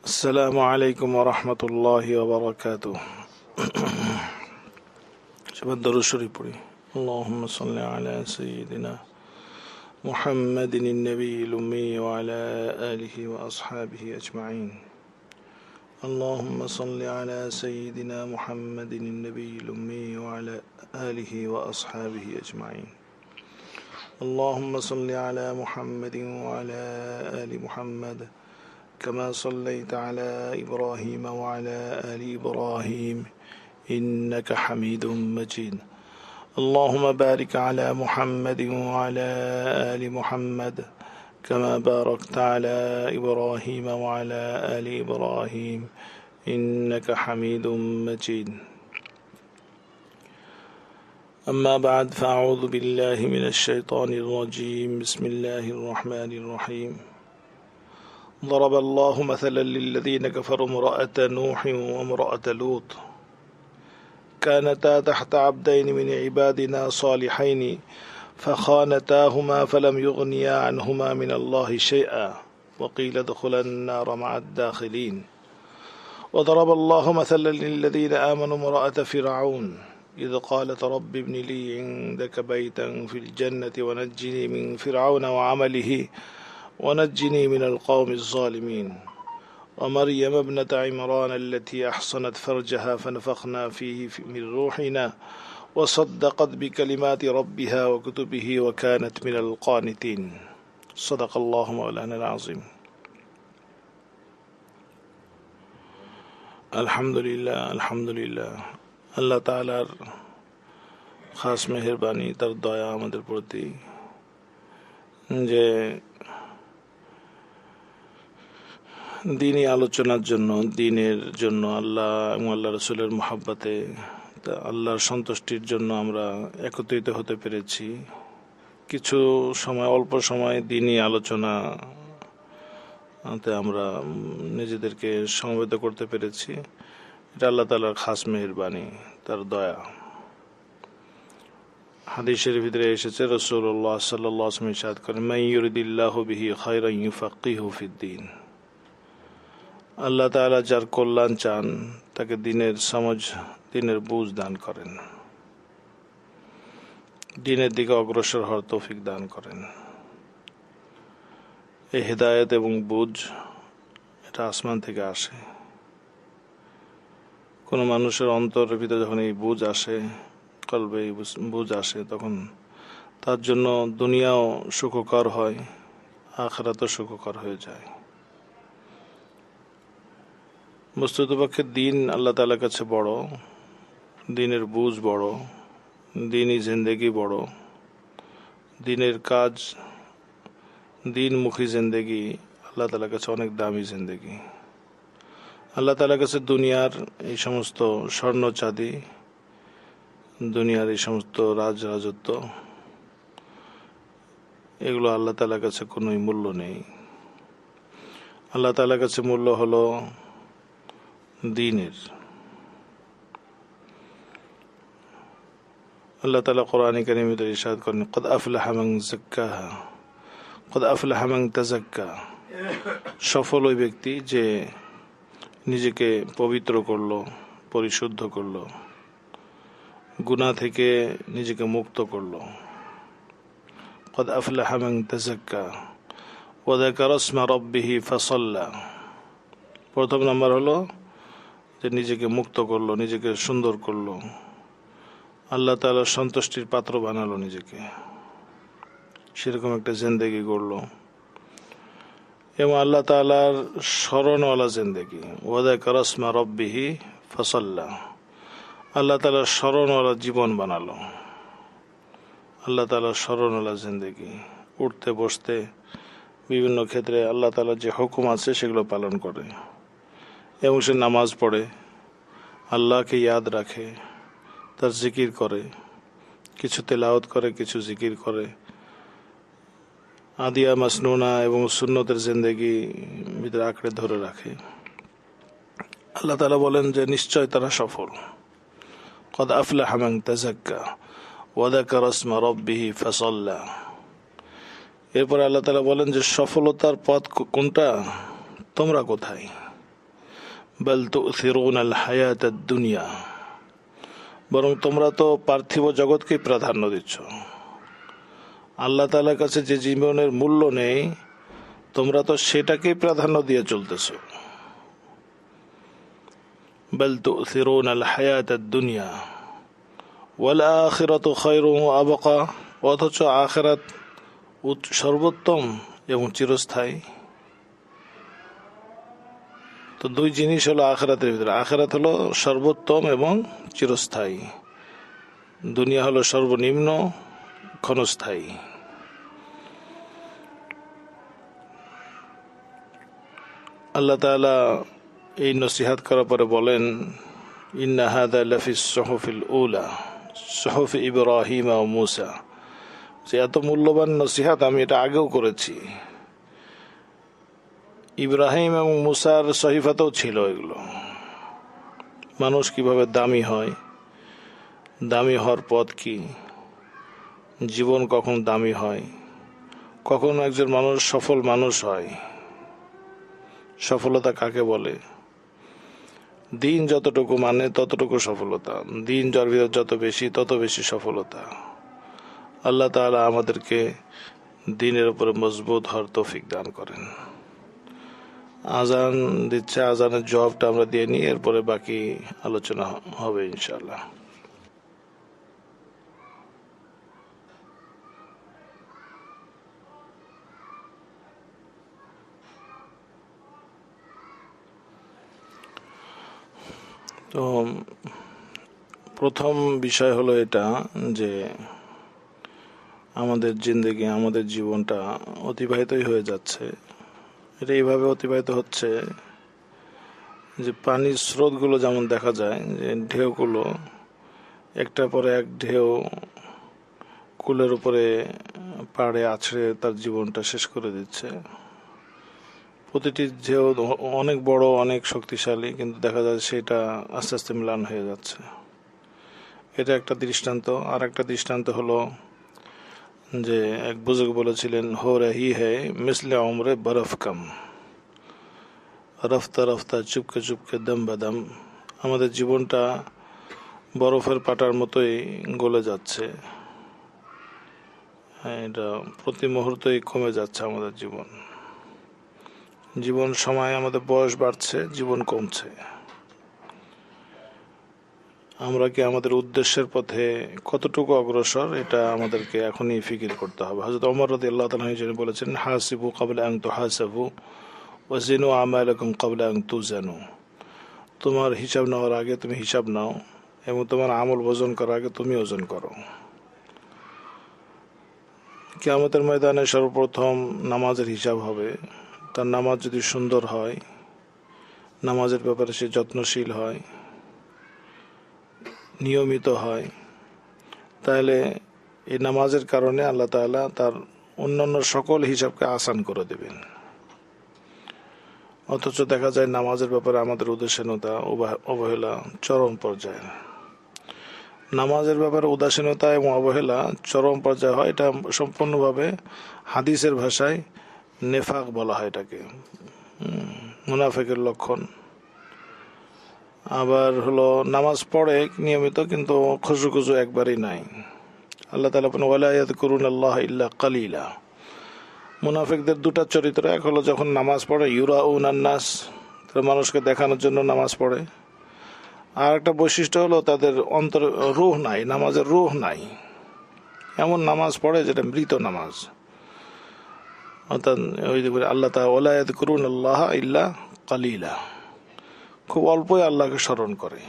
السلام عليكم ورحمة الله وبركاته. شباب الدروس الشريف اللهم صل على سيدنا محمد النبي الأمي وعلى آله وأصحابه أجمعين. اللهم صل على سيدنا محمد النبي الأمي وعلى آله وأصحابه أجمعين. اللهم صل على محمد وعلى آل محمد كما صليت على إبراهيم وعلى آل إبراهيم إنك حميد مجيد. اللهم بارك على محمد وعلى آل محمد كما باركت على إبراهيم وعلى آل إبراهيم إنك حميد مجيد. أما بعد فأعوذ بالله من الشيطان الرجيم. بسم الله الرحمن الرحيم. ضرب الله مثلا للذين كفروا امرأة نوح وامرأة لوط كانتا تحت عبدين من عبادنا صالحين فخانتاهما فلم يغنيا عنهما من الله شيئا وقيل ادخلا النار مع الداخلين. وضرب الله مثلا للذين آمنوا امرأة فرعون إذ قالت رب ابن لي عندك بيتا في الجنة ونجني من فرعون وعمله ونجني من القوم الظالمين. ومريم ابنة عمران التي أحصنت فرجها فنفخنا فيه من روحنا وصدقت بكلمات ربها وكتبه وكانت من القانتين. صدق الله مولانا العظيم. আলহামদুলিল্লাহ আল্লাহ তাআলার খাস মেহেরবানি, তার দয়া আমাদের প্রতি যে দিনই আলোচনার জন্য, দিনের জন্য, আল্লাহ এবং আল্লাহ রসুলের মহাব্বতে, আল্লাহর সন্তুষ্টির জন্য আমরা একত্রিত হতে পেরেছি। কিছু সময়, অল্প সময় দিনই আলোচনাতে আমরা নিজেদেরকে সমবেত করতে পেরেছি। এটা আল্লাহ তাআলার খাস মেহেরবানি, তার দয়া। হাদিসের ভিতরে এসেছে, রাসূলুল্লাহ সাল্লাল্লাহু আলাইহি ওয়াসাল্লাম ইরশাদ করেন, মান ইউরিদিল্লাহু বিহি খায়রান ইউফাক্কিহু ফিদ্দীন। আল্লাহ তাআলা যার কল্যাণ চান তাকে দিনের সমঝ, দিনের বুঝ দান করেন, দিনের দিকে অগ্রসর হওয়ার তৌফিক দান করেন। এই হেদায়েত এবং বুঝ এটা আসমান থেকে আসে। কোনো মানুষের অন্তরের ভিতরে যখন এই বুঝ আসে, কলবে এই বুঝ আসে, তখন তার জন্য দুনিয়াও সুখকর হয়, আখিরাতও সুখকর হয়ে যায়। বস্তুতপক্ষে দিন আল্লাহ তাআলার কাছে বড়, দিনের বুঝ বড়, দিনই জিন্দেগি বড়, দিনের কাজ, দিনমুখী জিন্দেগি আল্লাহ তাআলার কাছে অনেক দামি জিন্দেগি। আল্লাহ তাআলার কাছে দুনিয়ার এই সমস্ত স্বর্ণ চাঁদি, দুনিয়ার এই সমস্ত রাজরাজত্ব, এগুলো আল্লাহ তাআলার কাছে কোনোই মূল্য নেই। আল্লাহ তাআলার কাছে মূল্য হলো দিনের। আল্লাহ তাআলা কোরআনে কারীমে ইরশাদ করেন, ক্বাদ আফলাহা মান যাক্কাহা ক্বাদ আফলাহা মান তাযাক্কা। সফল ওই ব্যক্তি যে নিজেকে পবিত্র করলো, পরিশুদ্ধ করলো, গুনাহ থেকে নিজেকে মুক্ত করলো। ক্বাদ আফলাহা মান তাযাক্কা ওয়া যাকারা ইসমা রাব্বিহি ফাসাল্লা। প্রথম নাম্বার হলো যে নিজেকে মুক্ত করলো, নিজেকে সুন্দর করলো, আল্লাহ তাআলার সন্তুষ্টির পাত্র বানালো নিজেকে, সেরকম একটা জিন্দেগি গড়লো। এবং আল্লাহ তাআলার স্মরণওয়ালা জিন্দেগি, ওয়া যাকারা ইসমা রাব্বিহি ফাসাল্লা, আল্লাহ তাআলার স্মরণওয়ালা জীবন বানালো। আল্লাহ তাআলার স্মরণওয়ালা জিন্দেগি, উঠতে বসতে বিভিন্ন ক্ষেত্রে আল্লাহ তাআলার যে হুকুম আছে সেগুলো পালন করে, এবং সে নামাজ পড়ে, আল্লাহকে ইয়াদ রাখে, তার জিকির করে, কিছু তেলাওয়াত করে, কিছু জিকির করে, আদিয়া মাসনুনা এবং সুন্নতের জিন্দেগি ভিতরে আঁকড়ে ধরে রাখে। আল্লাহ তাআলা বলেন যে নিশ্চয় তারা সফল। ক্বাদ আফলাহা মান তাযাক্কা ওয়া যাকারা ইসমা রাব্বিহি ফাসাল্লা। এরপর আল্লাহ তাআলা বলেন যে সফলতার পথ কোনটা, তোমরা কোথায়? বাল তু'থিরুনাল হায়াতাদ দুনিয়া, বরং তোমরা তো পার্থিব জগৎকেই প্রাধান্য দিচ্ছ। আল্লাহ তাআলার কাছে যে জীবনের মূল্য নেই, তোমরা তো সেটাকেই প্রাধান্য দিয়ে চলতেছ। বাল তু'থিরুনাল হায়াতাদ দুনিয়া ওয়াল আখিরাতু খায়রুন ওয়া আবকা, অথচ আখিরাত সর্বোত্তম এবং চিরস্থায়ী। তো দুই জিনিস হলো আখিরাতের ভিতরে, আখিরাত হলো সর্বোত্তম এবং চিরস্থায়ী, দুনিয়া হলো সর্বনিম্ন ক্ষণস্থায়ী। আল্লাহ তাআলা এই নসিহত করার পরে বলেন, ইন্না হাযা লাফিস সুহুফিল উলা সুহুফি ইব্রাহিম ওয়া মূসা। যে এত মূল্যবান নসিহত আমি এটা আগেও করেছি, ইব্রাহিম এবং মূসার সহিফাতেও ছিল এগুলো। মানুষ কিভাবে দামি হয়, দামি হওয়ার পথ কি, জীবন কখন দামি হয়, কখন একজন মানুষ সফল মানুষ হয়, সফলতা কাকে বলে, দিন যতটুকু মানে ততটুকু সফলতা, দিন যার ভিতর যত বেশি তত বেশি সফলতা। আল্লাহ তাআলা আমাদেরকে দিনের উপরে মজবুত হওয়ার তৌফিক দান করেন। আজান দিচ্ছে, আজানের জবাবটা আমরা দিয়ে নিই, এরপরে বাকি আলোচনা হবে ইনশাআল্লাহ। তো প্রথম বিষয় হলো এটা যে আমাদের জিন্দেগি, আমাদের জীবনটা অতিবাহিতই হয়ে যাচ্ছে। এটা এইভাবে অতিবাহিত হচ্ছে যে পানির স্রোতগুলো যেমন দেখা যায় যে ঢেউগুলো একটার পরে এক ঢেউ কুলের উপরে পাড়ে আছড়ে তার জীবনটা শেষ করে দিচ্ছে। প্রতিটি ঢেউ অনেক বড়, অনেক শক্তিশালী, কিন্তু দেখা যায় সেটা আস্তে আস্তে ম্লান হয়ে যাচ্ছে। এটা একটা দৃষ্টান্ত। আর একটা দৃষ্টান্ত হলো যে এক বুজুর্গ বলেছিলেন, হো রহি হ্যায় মিসলে উমরে বরফ কম, রফতা রফতা চুপকে চুপকে দম বাদম। আমাদের জীবনটা বরফের পাটার মতোই গলে যাচ্ছে, এটা প্রতি মুহূর্তেই কমে যাচ্ছে আমাদের জীবন। জীবন সময় আমাদের বয়স বাড়ছে, জীবন কমছে। আমরা কি আমাদের উদ্দেশ্যের পথে কতটুকু অগ্রসর, এটা আমাদেরকে এখনই ফিকির করতে হবে। হযরত ওমর রাদিয়াল্লাহু তাআলা বলেছেন, হাসিবু ক্বাবলা আন তুহাসাবু ওয়াজিনু আমালাকুম ক্বাবলা আন তুজানু। তোমার হিসাব নেওয়ার আগে তুমি হিসাব নাও, এবং তোমার আমল ওজন করার আগে তুমি ওজন করো। কিয়ামতের ময়দানে সর্বপ্রথম নামাজের হিসাব হবে। তার নামাজ যদি সুন্দর হয়, নামাজের ব্যাপারে সে যত্নশীল হয়, নিয়মিত হয়, তাহলে এই নামাজের কারণে আল্লাহ তাআলা তার অন্যান্য সকল হিসাবকে আসান করে দেবেন। অথচ দেখা যায় নামাজের ব্যাপারে আমাদের উদাসীনতা, অবহেলা চরম পর্যায়ে। নামাজের ব্যাপারে উদাসীনতা এবং অবহেলা চরম পর্যায়ে হয়, এটা সম্পূর্ণভাবে হাদিসের ভাষায় নেফাক বলা হয় এটাকে, মুনাফিকের লক্ষণ। আবার হলো নামাজ পড়ে নিয়মিত, কিন্তু খুশু একবারই নাই। আল্লাহ তাআলা বলেন, ওয়ালা ইয়াযকুরুনাল্লাহ ইল্লা কালিলা। মুনাফিকদের দুটা চরিত্র, এক হলো যখন নামাজ পড়ে ইউরাউনান নাস, তারা মানুষকে দেখানোর জন্য নামাজ পড়ে। আর একটা বৈশিষ্ট্য হলো তাদের অন্তর রূহ নাই, নামাজের রূহ নাই। এমন নামাজ পড়ে যেটা মৃত নামাজ। অর্থাৎ ওই আল্লাহ তাআলা ওয়ালা ইয়াযকুরুনাল্লাহ ইল্লা কালিলা, খুব অল্পই আল্লাহকে স্মরণ করে।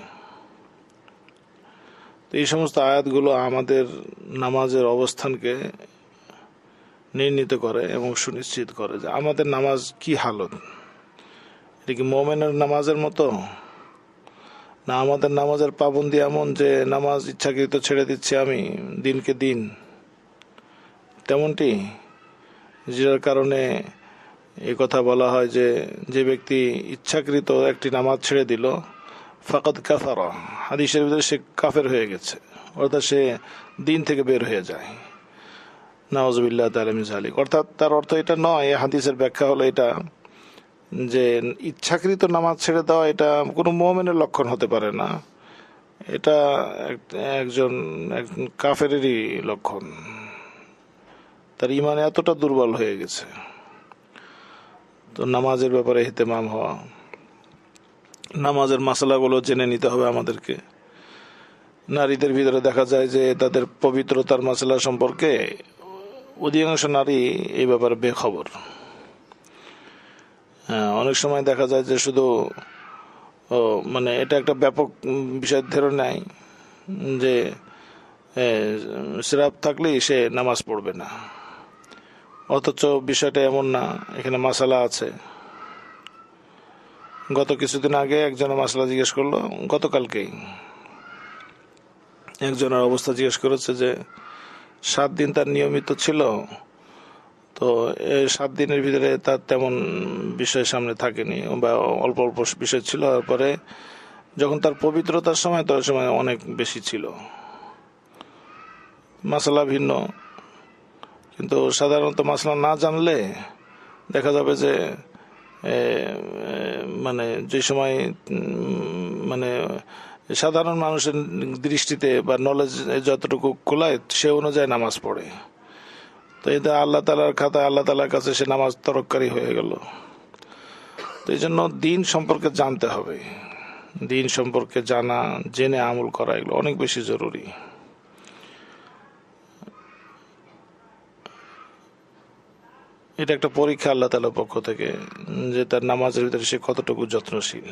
তো এই সমস্ত আয়াতগুলো আমাদের নামাজের অবস্থানকে নির্ণীত করে এবং সুনিশ্চিত করে যে আমাদের নামাজ কি হালত। এটা কি মুমিনের নামাজের মতো, না আমাদের নামাজের পাবন্দি এমন যে নামাজ ইচ্ছাকৃত ছেড়ে দিচ্ছি আমি দিনকে দিন, তেমনটি যার কারণে এই কথা বলা হয় যে যে ব্যক্তি ইচ্ছাকৃত একটি নামাজ ছেড়ে দিল ফাকাদ কাফারা, হাদিসের ভিতরে সে কাফের হয়ে গেছে, অর্থাৎ সে দিন থেকে বের হয়ে যায়। নাউযুবিল্লাহি তাআলা মিন যালিক। অর্থাৎ তার অর্থ এটা নয়, হাদিসের ব্যাখ্যা হলো এটা যে ইচ্ছাকৃত নামাজ ছেড়ে দেওয়া এটা কোনো মুমিনের লক্ষণ হতে পারে না, এটা একজন কাফেরেরই লক্ষণ। তার ইমান এতটা দুর্বল হয়ে গেছে। তো নামাজের ব্যাপারে ইহতেমাম হওয়া, নামাজের মাসালাগুলো জেনে নিতে হবে আমাদেরকে। নারীদের ভিতরে দেখা যায় যে তাদের পবিত্রতার মাসালা সম্পর্কে অধিকাংশ নারী এই ব্যাপারে বেখবর। অনেক সময় দেখা যায় যে শুধু মানে এটা একটা ব্যাপক বিষয় ধরে নেয় যে সিরাপ থাকলেই সে নামাজ পড়বে না, অথচ বিষয়টা এমন না, এখানে মাসালা আছে। গত কিছুদিন আগে একজনের মাসালা জিজ্ঞেস করলো, গতকালকেই একজনের অবস্থা জিজ্ঞেস করেছে যে 7 দিন তার নিয়মিত ছিল, তো এই 7 দিনের ভিতরে তার তেমন বিষয় সামনে থাকেনি বা অল্প অল্প বিষয় ছিল, তারপরে যখন তার পবিত্রতার সময় তার সময় অনেক বেশি ছিল। মাসালা ভিন্ন, কিন্তু সাধারণত মাসালা না জানলে দেখা যাবে যে মানে যে সময় মানে সাধারণ মানুষের দৃষ্টিতে বা নলেজ যতটুকু কোলায় সে অনুযায়ী নামাজ পড়ে। তো এটা আল্লাহ তালার খাতায় আল্লাহ তালার কাছে সে নামাজ তরককারী হয়ে গেল। তো এই জন্য দিন সম্পর্কে জানতে হবে, দিন সম্পর্কে জানা, জেনে আমল করা এগুলো অনেক বেশি জরুরি। এটা একটা পরীক্ষা আল্লাহ তালার পক্ষ থেকে যে তার নামাজের ভিতরে সে কতটুকু যত্নশীল।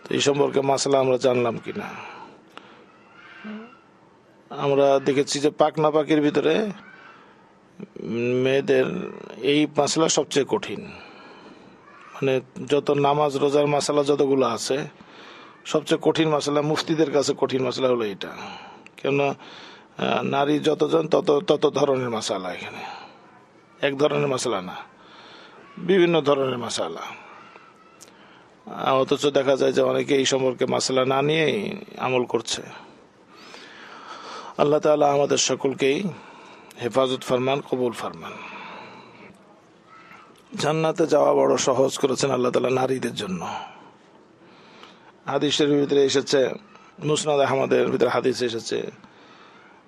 তো এই সম্পর্কে মাসালা আমরা জানলাম কিনা। আমরা দেখেছি যে পাক না পাকের ভিতরে মেয়েদের এই মাসালা সবচেয়ে কঠিন। মানে যত নামাজ রোজার মাসালা যতগুলো আছে সবচেয়ে কঠিন মাসালা, মুফতিদের কাছে কঠিন মাসালা হলো এটা। কেননা নারী যতজন তত ধরনের মাসালা, এখানে এক ধরনের মাসালা না, বিভিন্ন ধরনের মাসালা। অথচ দেখা যায় যে অনেকে এই সম্পর্কে মাসালা না নিয়েই আমল করছে। আল্লাহ তাআলা আমাদের সকলকেই হেফাজত ফরমান, কবুল ফরমান। জান্নাতে যাওয়া বড় সহজ করেছেন আল্লাহ তাআলা নারীদের জন্য। হাদিসের ভিতরে এসেছে, মুসনাদ আহমদের ভিতরে হাদিস এসেছে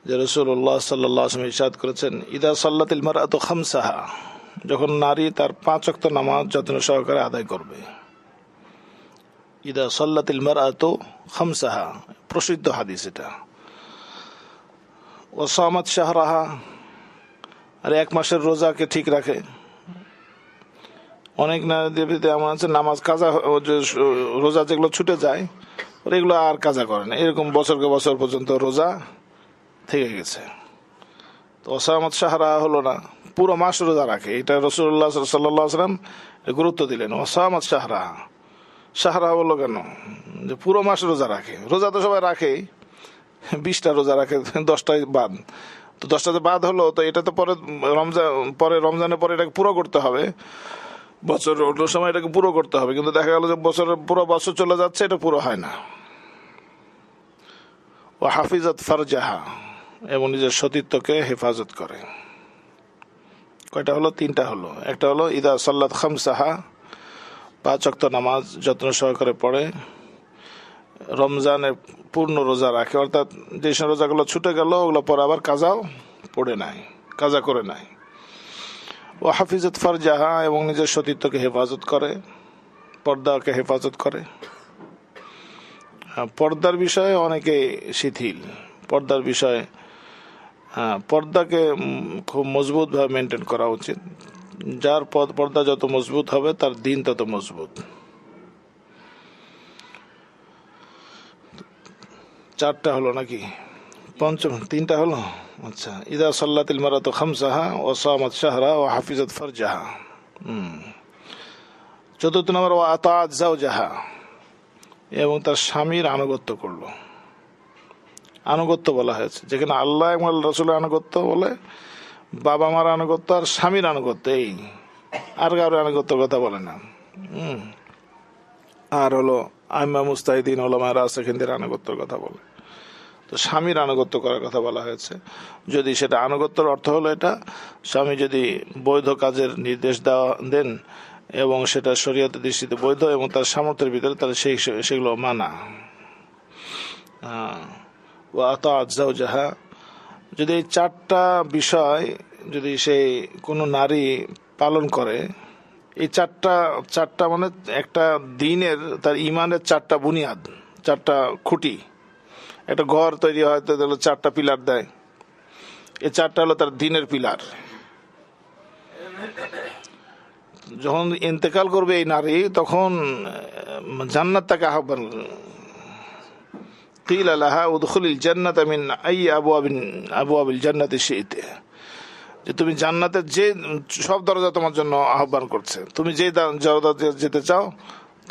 যে রাসূলুল্লাহ সাল্লাল্লাহু আলাইহি ওয়াসাল্লাম ইরশাদ করেছেন, ইদা সাল্লাতিল মারআতু খামসাহা, যখন নারী তার 5 ওয়াক্ত নামাজ যত্ন সহকারে আদায় করবে। ইদা সাল্লাতিল মারআতু খামসাহা, প্রসিদ্ধ হাদিস এটা। ও সামাত শাহরাহা, আর 1 মাসের রোজাকে ঠিক রাখে। অনেক নারীদের ভিতরে এমন আছে নামাজ কাজা, রোজা যেগুলো ছুটে যায় এগুলো আর কাজা করে না, এরকম বছরকে বছর পর্যন্ত রোজা থেকে গেছে। তো ওসামাত শাহরা হলো না, পুরো মাস রোজা রাখে। এটা রাসূলুল্লাহ সাল্লাল্লাহু আলাইহি ওয়াসাল্লাম গুরুত্ব দিলেন। ওসামাত শাহরা, শাহরা বললো কেন? যে পুরো মাস রোজা রাখে। রোজা তো সবাই রাখে, 20টা রোজা রাখে, 10টাই বাদ। তো 10টাতে বাদ হলো, তো এটা তো রমজানের পরে এটাকে পুরো করতে হবে, বছর অন্য সময় এটাকে পুরো করতে হবে। কিন্তু দেখা গেল যে পুরো বছর চলে যাচ্ছে, এটা পুরো হয় না। ও হাফিজাত ফারজাহা, এবং নিজের সতীত্বকে হেফাজত করে। কয়টা হলো? 3টা হলো। একটা হলো ইদা সাল্লাত খামসাহা, 5 ওয়াক্ত নামাজ যত্ন সহকারে পড়ে, রমজানের পূর্ণ রোজা রাখে, অর্থাৎ যে সব রোজাগুলো ছুটে গেল ওগুলো পরে আবার কাজাও পড়ে নাই, কাজা করে নাই। ও হাফিজত ফারজাহা, এবং নিজের সতীত্বকে হেফাজত করে, পর্দাকে হেফাজত করে। পর্দার বিষয়ে অনেকে শিথিল। পর্দার বিষয়ে পর্দাকে খুব মজবুতভাবে মেনটেন করা উচিত। যার পর্দা যত মজবুত হবে তার দিন তত মজবুত। 4টা হলো নাকি? 3টা হলো। আচ্ছা, ইদা সাল্লাতিল মারাতু খামসাহা ওয়া সামাত শাহরা ওয়া হাফিজাত ফারজাহা। 4 নম্বর ওয়া আতাআত যাওজাহা, এবং তার স্বামীর আনুগত্য করলো। আনুগত্য বলা হয়েছে, যেখানে আল্লাহ এবং আল্লাহর রাসূলের আনুগত্য বলে, বাবা মার আনুগত্য আর স্বামীর আনুগত্য, এই আর কারোর আনুগত্যের কথা বলে না। আর হলো আইম্মা মুস্তাহিদিন ওলামায়ে রাসিখিনদের আনুগত্যের কথা বলে। তো স্বামীর আনুগত্য করার কথা বলা হয়েছে। যদি সেটা আনুগত্যের অর্থ হলো এটা, স্বামী যদি বৈধ কাজের নির্দেশ দেন এবং সেটা শরীয়তের দৃষ্টিতে বৈধ এবং তার সামর্থ্যের ভিতরে, তাহলে সেগুলো মানা। ওয়া আতাআত যাওজাহা, যদি এই 4টা বিষয় যদি সেই কোনো নারী পালন করে, এই চারটা মানে একটা দিনের, তার ইমানের 4টা বুনিয়াদ, 4টা খুঁটি। একটা ঘর তৈরি হয় তো 4টা পিলার দেয়, এই 4টা হলো তার দিনের পিলার। যখন ইন্তেকাল করবে এই নারী, তখন জান্নাত তাকে আহ্বান, কিলা লাহা উদখুলিল জান্নাতা মিন আই আবওয়াবিল জান্নাতি শি'তি, যে তুমি জান্নাতের যে সব দরজা তোমার জন্য আহ্বান করছে, তুমি যে দরজা যেতে চাও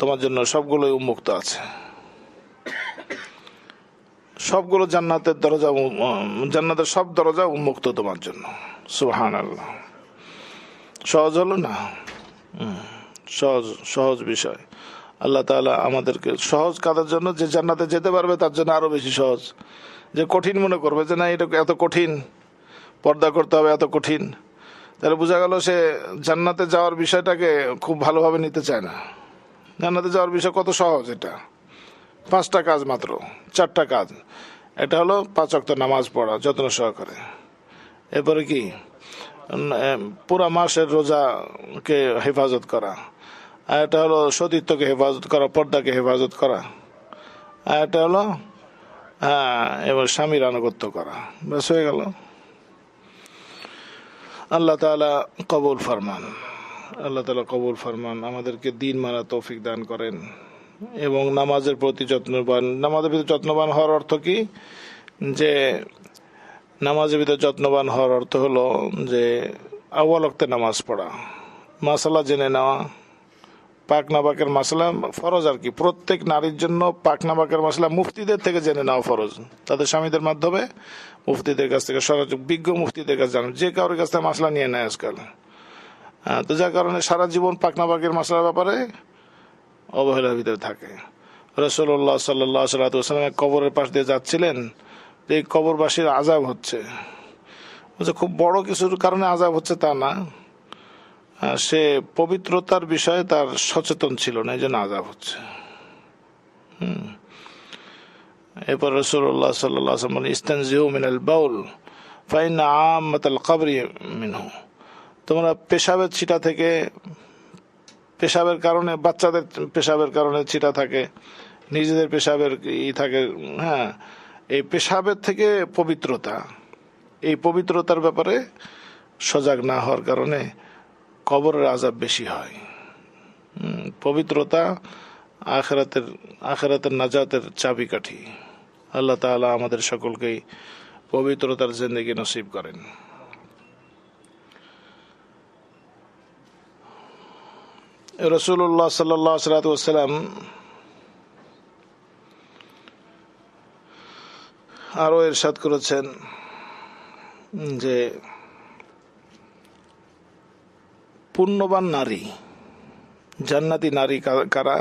তোমার জন্য সবগুলোই উন্মুক্ত আছে, সবগুলো জান্নাতের দরজা, জান্নাতের সব দরজা উন্মুক্ত তোমার জন্য। সুবহানাল্লাহ। সহজ হলো না? সহজ বিষয়। আল্লাহ তাআলা আমাদেরকে সহজ কাজের জন্য, যে জান্নাতে যেতে পারবে তার জন্য আরো বেশি সহজ। যে কঠিন মনে করবে যে না এটা এত কঠিন, পর্দা করতে হবে এত কঠিন, তাহলে বোঝা গেল সে জান্নাতে যাওয়ার বিষয়টাকে খুব ভালোভাবে নিতে চায় না। জান্নাতে যাওয়ার বিষয় কত সহজ, এটা 5টা কাজ মাত্র, 4টা কাজ। এটা হলো 5 ওয়াক্ত নামাজ পড়া যত্ন সহকারে, এরপরে কি পুরা মাসের রোজাকে হেফাজত করা, আর এটা হলো সতীত্বকে হেফাজত করা, পর্দাকে হেফাজত করা, আর এটা হলো এবার স্বামীর আনুগত্য করা। ব্যাস হয়ে গেল। আল্লাহ তাআলা কবুল ফরমান, আল্লাহ তাআলা কবুল ফরমান, আমাদেরকে দিন মানা তৌফিক দান করেন এবং নামাজের প্রতি যত্নবান। নামাজের ভিতরে যত্নবান হওয়ার অর্থ কি? যে নামাজের ভিতরে যত্নবান হওয়ার অর্থ হলো যে আউয়াল ওয়াক্তে নামাজ পড়া, মাসালা জেনে নেওয়া, পাক নাবাকের মাসলা ফরজ আর কি। প্রত্যেক নারীর জন্য পাক নাবাকের মাসলা মুফতিদের থেকে জেনে নেওয়া ফরজ, তাদের স্বামীদের মাধ্যমে মুফতিদের কাছ থেকে, সরাসরি বিজ্ঞ মুফতিদের কাছে জানো, যে কারোর কাছ থেকে মাসলা নিয়ে নেয় আজকাল। তো যার কারণে সারা জীবন পাক নাবাকের মাসলার ব্যাপারে অবহেলার ভিতরে থাকে। রাসূলুল্লাহ সাল্লাল্লাহু আলাইহি ওয়াসাল্লাম কবরের পাশ দিয়ে যাচ্ছিলেন, এই কবরবাসীর আযাব হচ্ছে, খুব বড় কিছুর কারণে আযাব হচ্ছে তা না, সে পবিত্রতার বিষয়ে তার সচেতন ছিল না, এই জন্য আযাব হচ্ছে। এরপর রাসূলুল্লাহ সাল্লাল্লাহু আলাইহি ওয়াসাল্লাম ইস্তানজিউ মিনাল বাউল ফাইন্না আম্মাতাল কবরি মিনহু, তোমরা পেশাবের ছিটা থেকে, পেশাবের কারণে, বাচ্চাদের পেশাবের কারণে ছিটা থাকে, নিজেদের পেশাবের থাকে, এই পেশাবের থেকে পবিত্রতা, এই পবিত্রতার ব্যাপারে সজাগ না হওয়ার কারণে কবরের আযাব বেশি হয়। পবিত্রতা আখিরাতের নাজাতের চাবিকাঠি। আল্লাহ তাআলা আমাদের সকলকেই পবিত্রতার জিন্দেগি নসিব করেন। রাসূলুল্লাহ সাল্লাল্লাহু আলাইহি ওয়াসাল্লাম আরো ইরশাদ করেছেন যে পুণ্যবান নারী, জান্নাতি নারী কারা,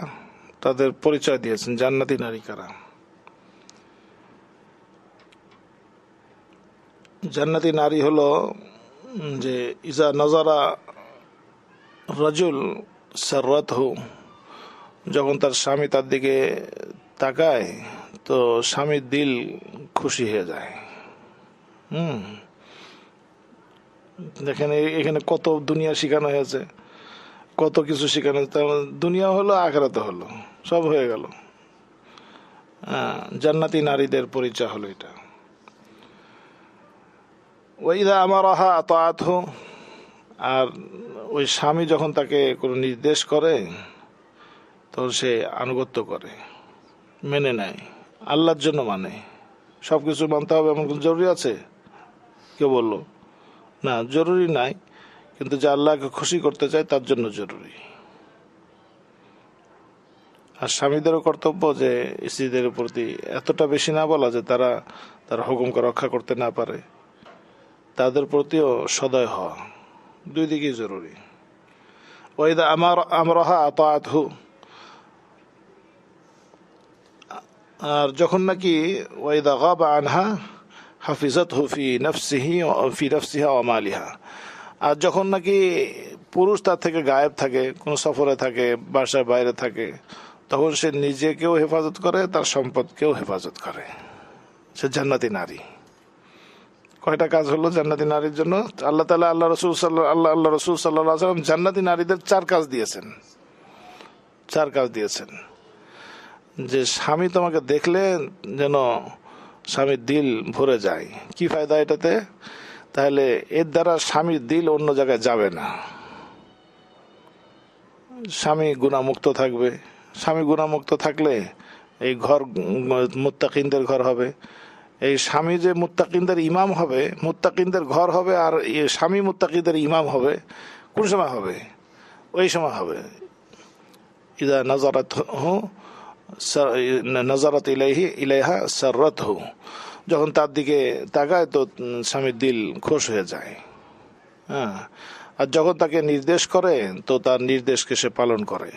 তাদের পরিচয় দিয়েছেন। জান্নাতি নারী কারা? জান্নাতি নারী হলো যে ইজা নজারা রাজুল সাররাতহু, যখন তার স্বামী তার দিকে তাকায় তো স্বামীর দিল খুশি হয়ে যায়। দেখেন এখানে কত দুনিয়া শিখানো হয়েছে, কত কিছু শিখানো হয়েছে। দুনিয়া হলো, আখিরাতে হলো, সব হয়ে গেল। জান্নাতি নারীদের পরিচয় হলো এটা। ওয়াইদা আমারাহা আতাআতহু, আর ওই স্বামী যখন তাকে কোনো নির্দেশ করে তখন সে আনুগত্য করে, মেনে নেয়, আল্লাহর জন্য মানে। সবকিছু মানতে হবে এমন কোন জরুরি আছে? কেউ বললো না, জরুরি নাই, কিন্তু যে আল্লাহকে খুশি করতে চায় তার জন্য জরুরি। আর স্বামীদেরও কর্তব্য যে স্ত্রীদের প্রতি এতটা বেশি না বলা যে তারা তার হুকুমকে রক্ষা করতে না পারে, তাদের প্রতিও সদয় হওয়া। দুই দিকেই জরুরি। ওয়াইদা আমরাহা আতাআতহু, আর যখন নাকি ওয়াইদা গাবা আনহা হাফিজাতহু ফি নাফসিহা ওয়া মালিহা, আর যখন নাকি পুরুষ তার থেকে গায়েব থাকে, কোনো সফরে থাকে, বাসার বাইরে থাকে, তখন সে নিজেকেও হেফাজত করে, তার সম্পদকেও হেফাজত করে। সে জান্নাতি নারী। কয়টা কাজ হলো জান্নাতি নারীর জন্য? আল্লাহ তাআলা আল্লাহ রসুল সাল্লাল্লাহু আলাইহি ওয়াসাল্লাম জান্নাতি নারীদের 4 কাজ দিয়েছেন। 4 কাজ দিয়েছেন যে স্বামী তোমাকে দেখলে যেন স্বামীর দিল ভরে যায়। কি ফায়দা এটাতে? তাহলে এর দ্বারা স্বামীর দিল অন্য জায়গায় যাবে না, স্বামী গুনাহমুক্ত থাকবে। স্বামী গুনাহমুক্ত থাকলে এই ঘর মুত্তাকিনদের ঘর হবে। এই স্বামী যে মুত্তাকিনদের ইমাম হবে, মুত্তাকিনদের ঘর হবে, আর স্বামী মুত্তাকিনদের ইমাম হবে। কোন সময় হবে? ওই সময় হবে ইদা নাজারাত ইলাইহা সাররাতহু, যখন তার দিকে তাকায় তো স্বামীর দিল খুশ হয়ে যায়। হ্যাঁ, আর যখন তাকে নির্দেশ করে তো তার নির্দেশকে সে পালন করে।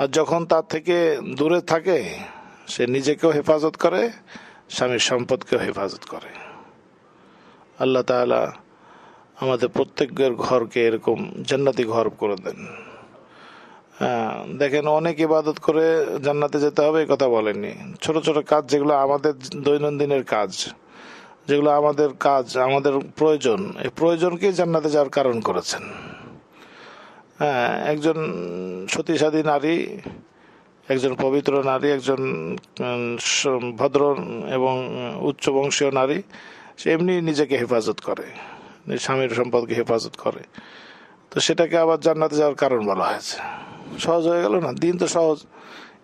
আর যখন তার থেকে দূরে থাকে সে নিজেকেও হেফাজত করে, স্বামীর সম্পদকেও হেফাজত করে। আল্লাহ তাআলা আমাদের প্রত্যেকের ঘরকে এরকম জান্নাতি ঘর করে দেন। দেখেন, অনেক ইবাদত করে জান্নাতে যেতে হবে এই কথা বলেননি। ছোট ছোট কাজ যেগুলো আমাদের দৈনন্দিনের কাজ, যেগুলো আমাদের কাজ, আমাদের প্রয়োজন, এই প্রয়োজনকে জান্নাতে যাওয়ার কারণ করেছেন। হ্যাঁ, একজন সতীসাধী নারী, একজন পবিত্র নারী, একজন ভদ্র এবং উচ্চ বংশীয় নারী, সে এমনি নিজেকে হেফাজত করে, স্বামীর সম্পদকে হেফাজত করে, তো সেটাকে আবার জান্নাতে যাওয়ার কারণ বলা হয়েছে। সহজ হয়ে গেল না? দিন তো সহজ।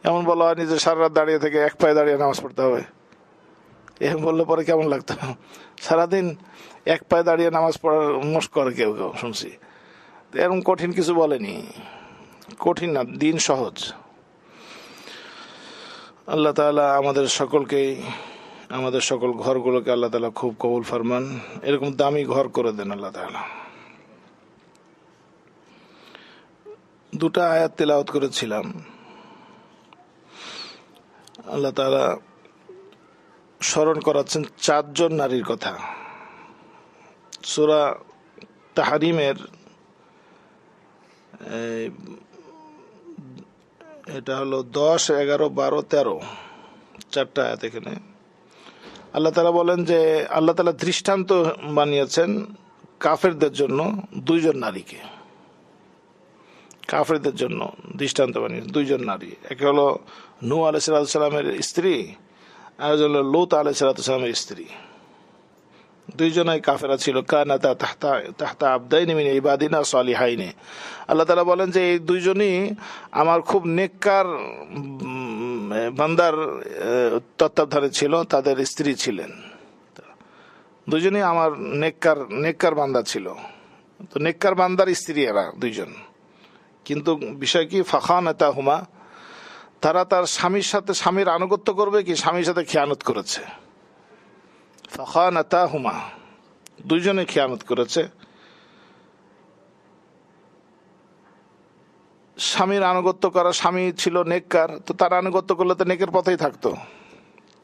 এমন বলা হয় নিজে সারা রাত দাঁড়িয়ে থেকে এক পায়ে দাঁড়িয়ে নামাজ পড়তে হবে, এরকম বললে পরে কেমন লাগতো? সারাদিন এক পায়ে দাঁড়িয়ে নামাজ পড়ার মস্ক করে কেউ কেউ শুনছি। এরকম কঠিন কিছু বলেনি, কঠিন না, দিন সহজ। আল্লাহ তাআলা আমাদের সকলকেই, আমাদের সকল ঘরগুলোকে আল্লাহ তাআলা খুব কবুল ফরমান, এরকম দামি ঘর করে দেন আল্লাহ তাআলা। 2টা আয়াত তেলাওয়াত করেছিলাম। আল্লাহ তাআলা স্মরণ করাচ্ছেন 4 জন নারীর কথা। সূরা তাহরিমের এটা হলো 10, 11, 12, 13 4টা আয়াত। এখানে আল্লাহ তাআলা বলেন যে আল্লাহ তাআলা দৃষ্টান্ত বানিয়েছেন কাফেরদের জন্য 2 জন নারীকে। কাফেরদের জন্য দৃষ্টান্ত বানিয়েছেন 2 জন নারী। এক হলো নূহ আলাইহিস সালামের স্ত্রী, আর হলো লূত আলাইহিস সালামের স্ত্রী। 2 জনাই কাফেরা ছিল। কানাতা তাহতা আবদাইনি মিন ইবাদিনা সালিহাইনি। আল্লাহ তাআলা বলেন যে এই 2 জনই আমার খুব নেককার বান্দার তত্ত্বাবধানে ছিল, তাদের স্ত্রী ছিলেন। 2 জনই আমার নেককার বান্দা ছিল। তো নেককার বান্দার স্ত্রী এরা 2 জন। কিন্তু বিষয় কি? ফাখানাতাহুমা, তারা তার স্বামীর সাথে, স্বামীর আনুগত্য করবে কি স্বামীর সাথে খিয়ানত করেছে। ফাখানাতাহুমা, 2 জনে খিয়ানত করেছে। স্বামীর আনুগত্য করা, স্বামী ছিল নেককার, তো তার আনুগত্য করলে তো নেকের পথেই থাকতো।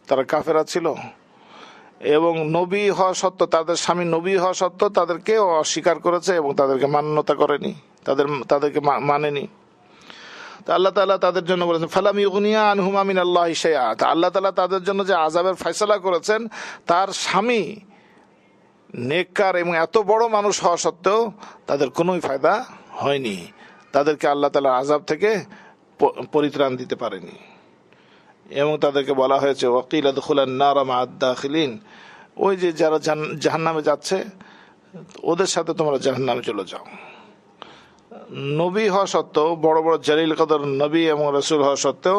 তারা কাফেরা ছিল এবং নবী হওয়া সত্ত্বেও, তাদের স্বামী নবী হওয়া সত্ত্বেও তাদেরকে অস্বীকার করেছে এবং তাদেরকে মান্যতা করেনি, তাদেরকে মানেনি। তো আল্লাহ তাআলা তাদের জন্য বলেছেন ফালাম ইউগনিয়া আনহুমা মিনাল্লাহি শাইআ। আল্লাহ তাআলা তাদের জন্য যে আযাবের ফয়সালা করেছেন, তার স্বামী নেককার এবং এত বড় মানুষ হওয়া সত্ত্বেও তাদের কোনোই ফায়দা হয়নি। তাদেরকে আল্লাহ তাআলা আযাব থেকে পরিত্রাণ দিতে পারেনি। এবং তাদেরকে বলা হয়েছে ওয়াকিলা দুখুলান নারা মা'আদ দাখিলিন, ওই যে যারা জাহান্নামে যাচ্ছে ওদের সাথে তোমরা জাহান্নামে চলে যাও। নবী হওয়া সত্ত্বেও, বড় বড় জালিল কদর নবী এবং রাসূল হওয়া সত্ত্বেও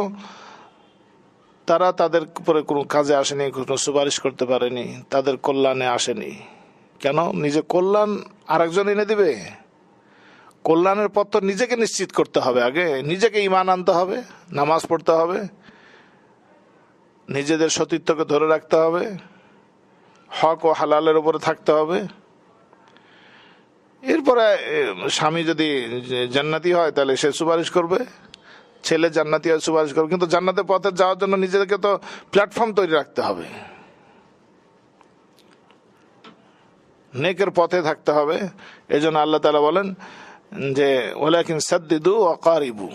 তারা তাদের উপরে কোনো কাজে আসেনি, কোনো সুপারিশ করতে পারেনি, তাদের কল্যাণে আসেনি। কেন? নিজে কল্যাণ আরেকজন এনে দিবে? কল্যাণের পথ তো নিজেকে নিশ্চিত করতে হবে। আগে নিজেকে ঈমান আনতে হবে, নামাজ পড়তে হবে, নিজেদের সতীত্বকে ধরে রাখতে হবে, হক ও হালালের উপরে থাকতে হবে। এরপরে স্বামী যদি জান্নাতি হয় তাহলে সে সুপারিশ করবে, ছেলে জান্নাতি হয় সুপারিশ করবে। কিন্তু জান্নাতের পথে যাওয়ার জন্য নিজেদেরকে তো প্ল্যাটফর্ম তৈরি রাখতে হবে। নেকের পথে থাকতে হবে। এই জন্য আল্লাহ তাআলা বলেন যে ওয়ালাকিন সাদ্দিদু ওয়া কারিবু।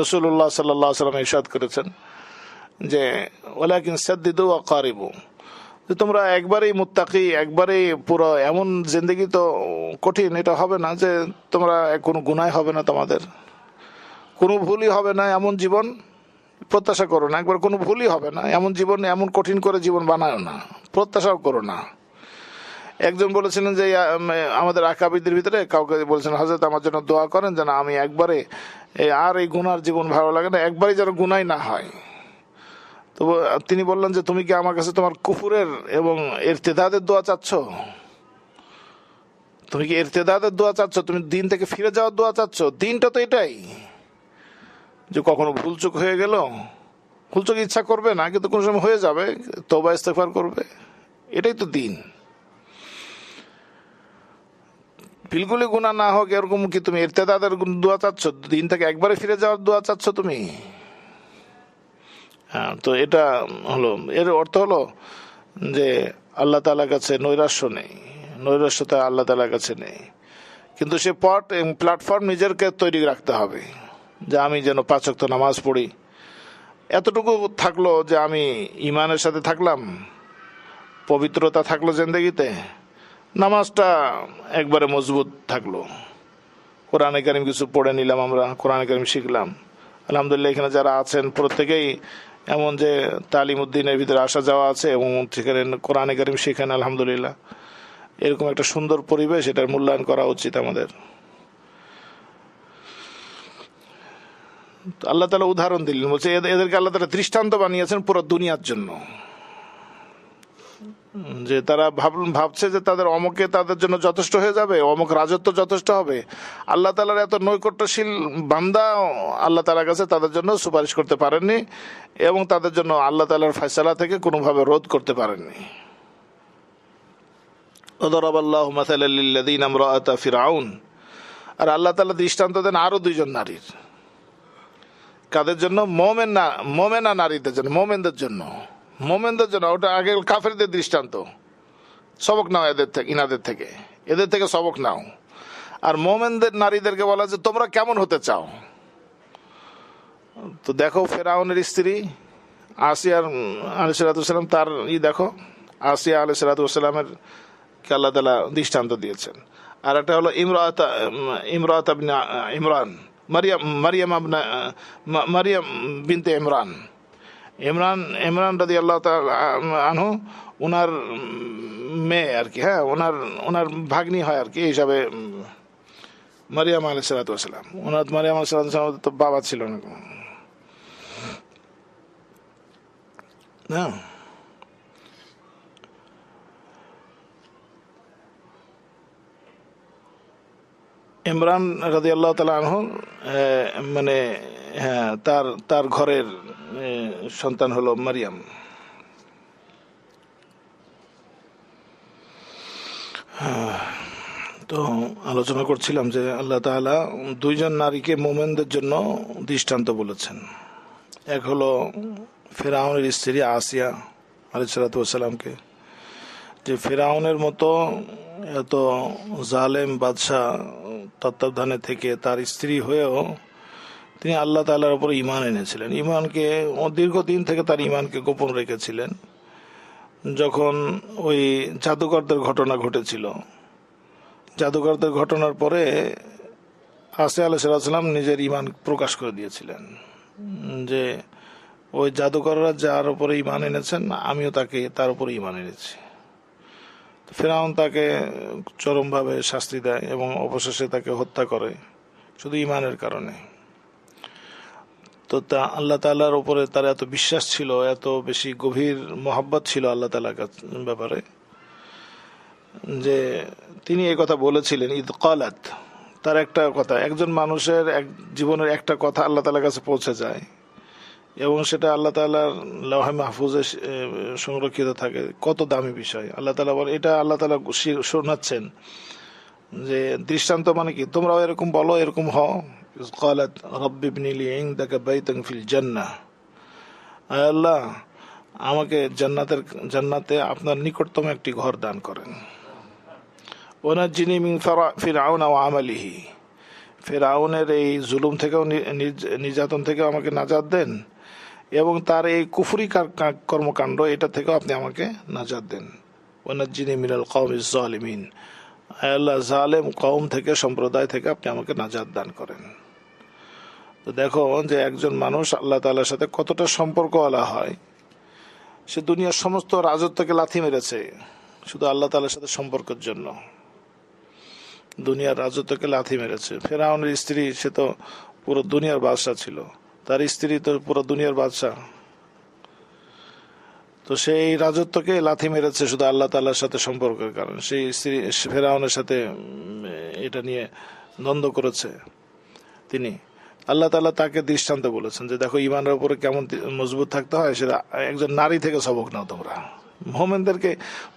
রাসূলুল্লাহ সাল্লাল্লাহু আলাইহি ওয়াসাল্লাম ইরশাদ করেছেন যে ওয়ালাকিন সাদ্দিদু ওয়া কারিবু, যে তোমরা একবারেই মুত্তাকি, একবারেই পুরো এমন জিন্দেগি তো কঠিন, এটা হবে না যে তোমরা কোনো গুনাহ হবে না, তোমাদের কোনো ভুলই হবে না, এমন জীবন প্রত্যাশা করো না। একবার কোনো ভুলই হবে না এমন জীবন, এমন কঠিন করে জীবন বানায় না, প্রত্যাশাও করো না। একজন বলেছিলেন যে আমাদের আকাবিদের ভিতরে কাউকে বলেছেন, হযরত আমার জন্য দোয়া করেন যেন আমি একবারে আর এই গুনার জীবন ভালো লাগে না, একবারই যেন গুনাই না হয়। তো তিনি বললেন যে তুমি কি আমার কাছে তোমার কুফুরের এবং ইরতিদাদের দোয়া চাচ্ছ? তুমি কি ইরতিদাদের দোয়া চাচ্ছ? তুমি দিন থেকে ফিরে যাওয়ার দোয়া চাচ্ছ? দিনটা তো এটাই যে কখনো ভুলচুক হয়ে গেল, ভুলচুক ইচ্ছা করবে না কিন্তু কোন সময় হয়ে যাবে, তওবা ইস্তেগফার করবে, এটাই তো দিন। বিলকুলই গুনাহ না হোক এরকম কি তুমি ইরতিদাদের দোয়া চাচ্ছ? দিন থেকে একবারে ফিরে যাওয়ার দোয়া চাচ্ছ তুমি? হ্যাঁ, তো এটা হলো, এর অর্থ হলো যে আল্লাহ তাআলার কাছে নৈরাশ্য নেই, নৈরাশ্যতা আল্লাহ তাআলার কাছে নেই। কিন্তু সে পথ এবং প্ল্যাটফর্ম নিজেকে তৈরি রাখতে হবে যে আমি যেন 5 ওয়াক্ত নামাজ পড়ি, এতটুকু থাকলো যে আমি ইমানের সাথে থাকলাম, পবিত্রতা থাকলো জিন্দেগিতে, নামাজটা একবারে মজবুত থাকলো, কোরআনে কারীম কিছু পড়ে নিলাম, আমরা কোরআনে কারীম শিখলাম। আলহামদুলিল্লাহ এখানে যারা আছেন প্রত্যেকেই এমন যে তালিমউদ্দিনের ভিতরে আসা যাওয়া আছে এবং সেখানে কোরআনে কারীম শেখেন, আলহামদুলিল্লাহ। এরকম একটা সুন্দর পরিবেশ, এটার মূল্যায়ন করা উচিত আমাদের। আল্লাহ তাআলা উদাহরণ দিলেন, বলছে এদেরকে আল্লাহ তাআলা দৃষ্টান্ত বানিয়েছেন পুরো দুনিয়ার জন্য, যে তারা ভাবছে যে তাদের অমকে তাদের জন্য যথেষ্ট হয়ে যাবে, অমক রাজত্ব যথেষ্ট হবে। আল্লাহ তাআলার এত নৈকট্যশীল বান্দা আল্লাহ তাআলার কাছে তাদের জন্য সুপারিশ করতে পারেননি এবং তাদের জন্য আল্লাহ তাআলার ফয়সালা থেকে কোনোভাবে রোধ করতে পারেননি। ওয়াদারাবাল্লাহু মাসালাল লিল্লাযিনা ইমরাআতা ফিরআউন। আর আল্লাহ তাআলা দৃষ্টান্ত দেন আরো 2 জন নারীর। কাদের জন্য? মোমেনা নারীদের জন্য, মোমেনদের জন্য, মোমেনদের জন্য। ওটা আগে কাফেরদের দৃষ্টান্ত, সবক নাও এদের থেকে, ইনাদের থেকে, এদের থেকে সবক নাও। আর মোমেনদের নারীদেরকে বলা যে তোমরা কেমন হতে চাও। তো দেখো ফেরাউনের স্ত্রী আসিয়া আলাইহিস সালাম, তার দেখো আসিয়া আলাইহিস সালামের কে আল্লাহ তাআলা দৃষ্টান্ত দিয়েছেন। আর একটা হলো ইমরাত ইবনে ইমরান, মারিয়াম বিনতে ইমরান রাদিয়াল্লাহু তাআলা আনহু, ওনার মেয়ে আর কি, হ্যাঁ ওনার ভাগ্নি হয় আর কি, এই হিসাবে মারিয়াম আলাইহিস সালাম। মারিয়াম আলাইহিস সালাম তো বাবা ছিল না, হ্যাঁ। ইমরান রাদিয়াল্লাহু তাআলা আনহু মানে হ্যাঁ তার ঘরের সন্তান হলো মারিয়াম। তো আলোচনা করছিলাম যে আল্লাহ তাআলা 2 জন নারীকে মোমেনদের জন্য দৃষ্টান্ত বলেছেন। এক হলো ফেরাউনের স্ত্রী আসিয়া আলাইহিস সালামকে, যে ফেরাউনের মতো এত জালেম বাদশাহ তত্ত্বাবধানে থেকে তার স্ত্রী হয়েও তিনি আল্লাহ তাআলার উপর ঈমান এনেছিলেন। ঈমানকে দীর্ঘদিন থেকে তার ঈমানকে গোপন রেখেছিলেন। যখন ওই জাদুকরদের ঘটনা ঘটেছিল, জাদুকরদের ঘটনার পরে আসিয়া আলাইহিস সালাম নিজের ঈমান প্রকাশ করে দিয়েছিলেন যে ওই জাদুকররা যার উপরে ঈমান এনেছেন আমিও তার উপরে ঈমান এনেছি। ফেরাউন তাকে চরমভাবে শাস্তি দেয় এবং অবশেষে তাকে হত্যা করে শুধু ঈমানের কারণে। তো তা আল্লাহ তাআলার উপরে তার এত বিশ্বাস ছিল, এত বেশি গভীর মহব্বত ছিল আল্লাহ তাআলার ব্যাপারে, যে তিনি এই কথা বলেছিলেন, ঈদ ক্বালাত। তার একটা কথা, একজন মানুষের জীবনের একটা কথা আল্লাহ তাআলার কাছে পৌঁছে যায় এবং সেটা আল্লাহ তাআলার লাওহে মাহফুজে সংরক্ষিত থাকে। কত দামি বিষয়! আল্লাহ তাআলা বলে, এটা আল্লাহ তাআলা শোনাচ্ছেন যে দৃষ্টান্ত মানে কি, তোমরাও এরকম বলো, এরকম হও। ক্বালাত রাব্বি ইবনি লি ইনদাকা বাইতান ফিল জান্নাহ। আয় আল্লাহ, আমাকে জান্নাতে আপনার নিকটতম একটি ঘর দান করেন। ওয়ানাজ্জিনি মিন ফিরআউন ওয়া আমালিহি, ফিরআউনের এই জুলুম থেকেও নির্যাতন থেকেও আমাকে নাজাত দেন, এবং তার এই কুফরি কর্মকাণ্ড এটা থেকেও আপনি আমাকে নাজাত দেন। ওয়ানাজ্জিনি মিনাল কওমিজ জালিমিন, আল্লাহ জালেম কওম থেকে, সম্প্রদায় থেকে আপনি আমাকে নাজাত দান করেন। তো দেখো যে একজন মানুষ আল্লাহ তাআলার সাথে কতটা সম্পর্কওয়ালা হয়। সে দুনিয়ার সমস্ত রাজত্বকে লাথি মেরেছে শুধু আল্লাহ তাআলার সাথে সম্পর্কের জন্য। দুনিয়ার রাজত্বকে লাথি মেরেছে। ফেরাউনের স্ত্রী, সে তো পুরো দুনিয়ার বাদশা ছিল, তার স্ত্রী তো পুরো দুনিয়ার বাদশা। তো সেই রাজত্বকে লাথি মেরেছে শুধু আল্লাহ তাআলার সাথে সম্পর্কের কারণে। সেই স্ত্রী ফেরাউনের সাথে এটা নিয়ে দ্বন্দ্ব করেছে তিনি। আল্লাহ তাআলা তাকে দৃষ্টান্ত বলেছেন যে দেখো ইমানের উপরে কেমন মজবুত থাকতে হয়, সেটা একজন নারী থেকে সবক নাও তোমরা। মোমেনদেরকে,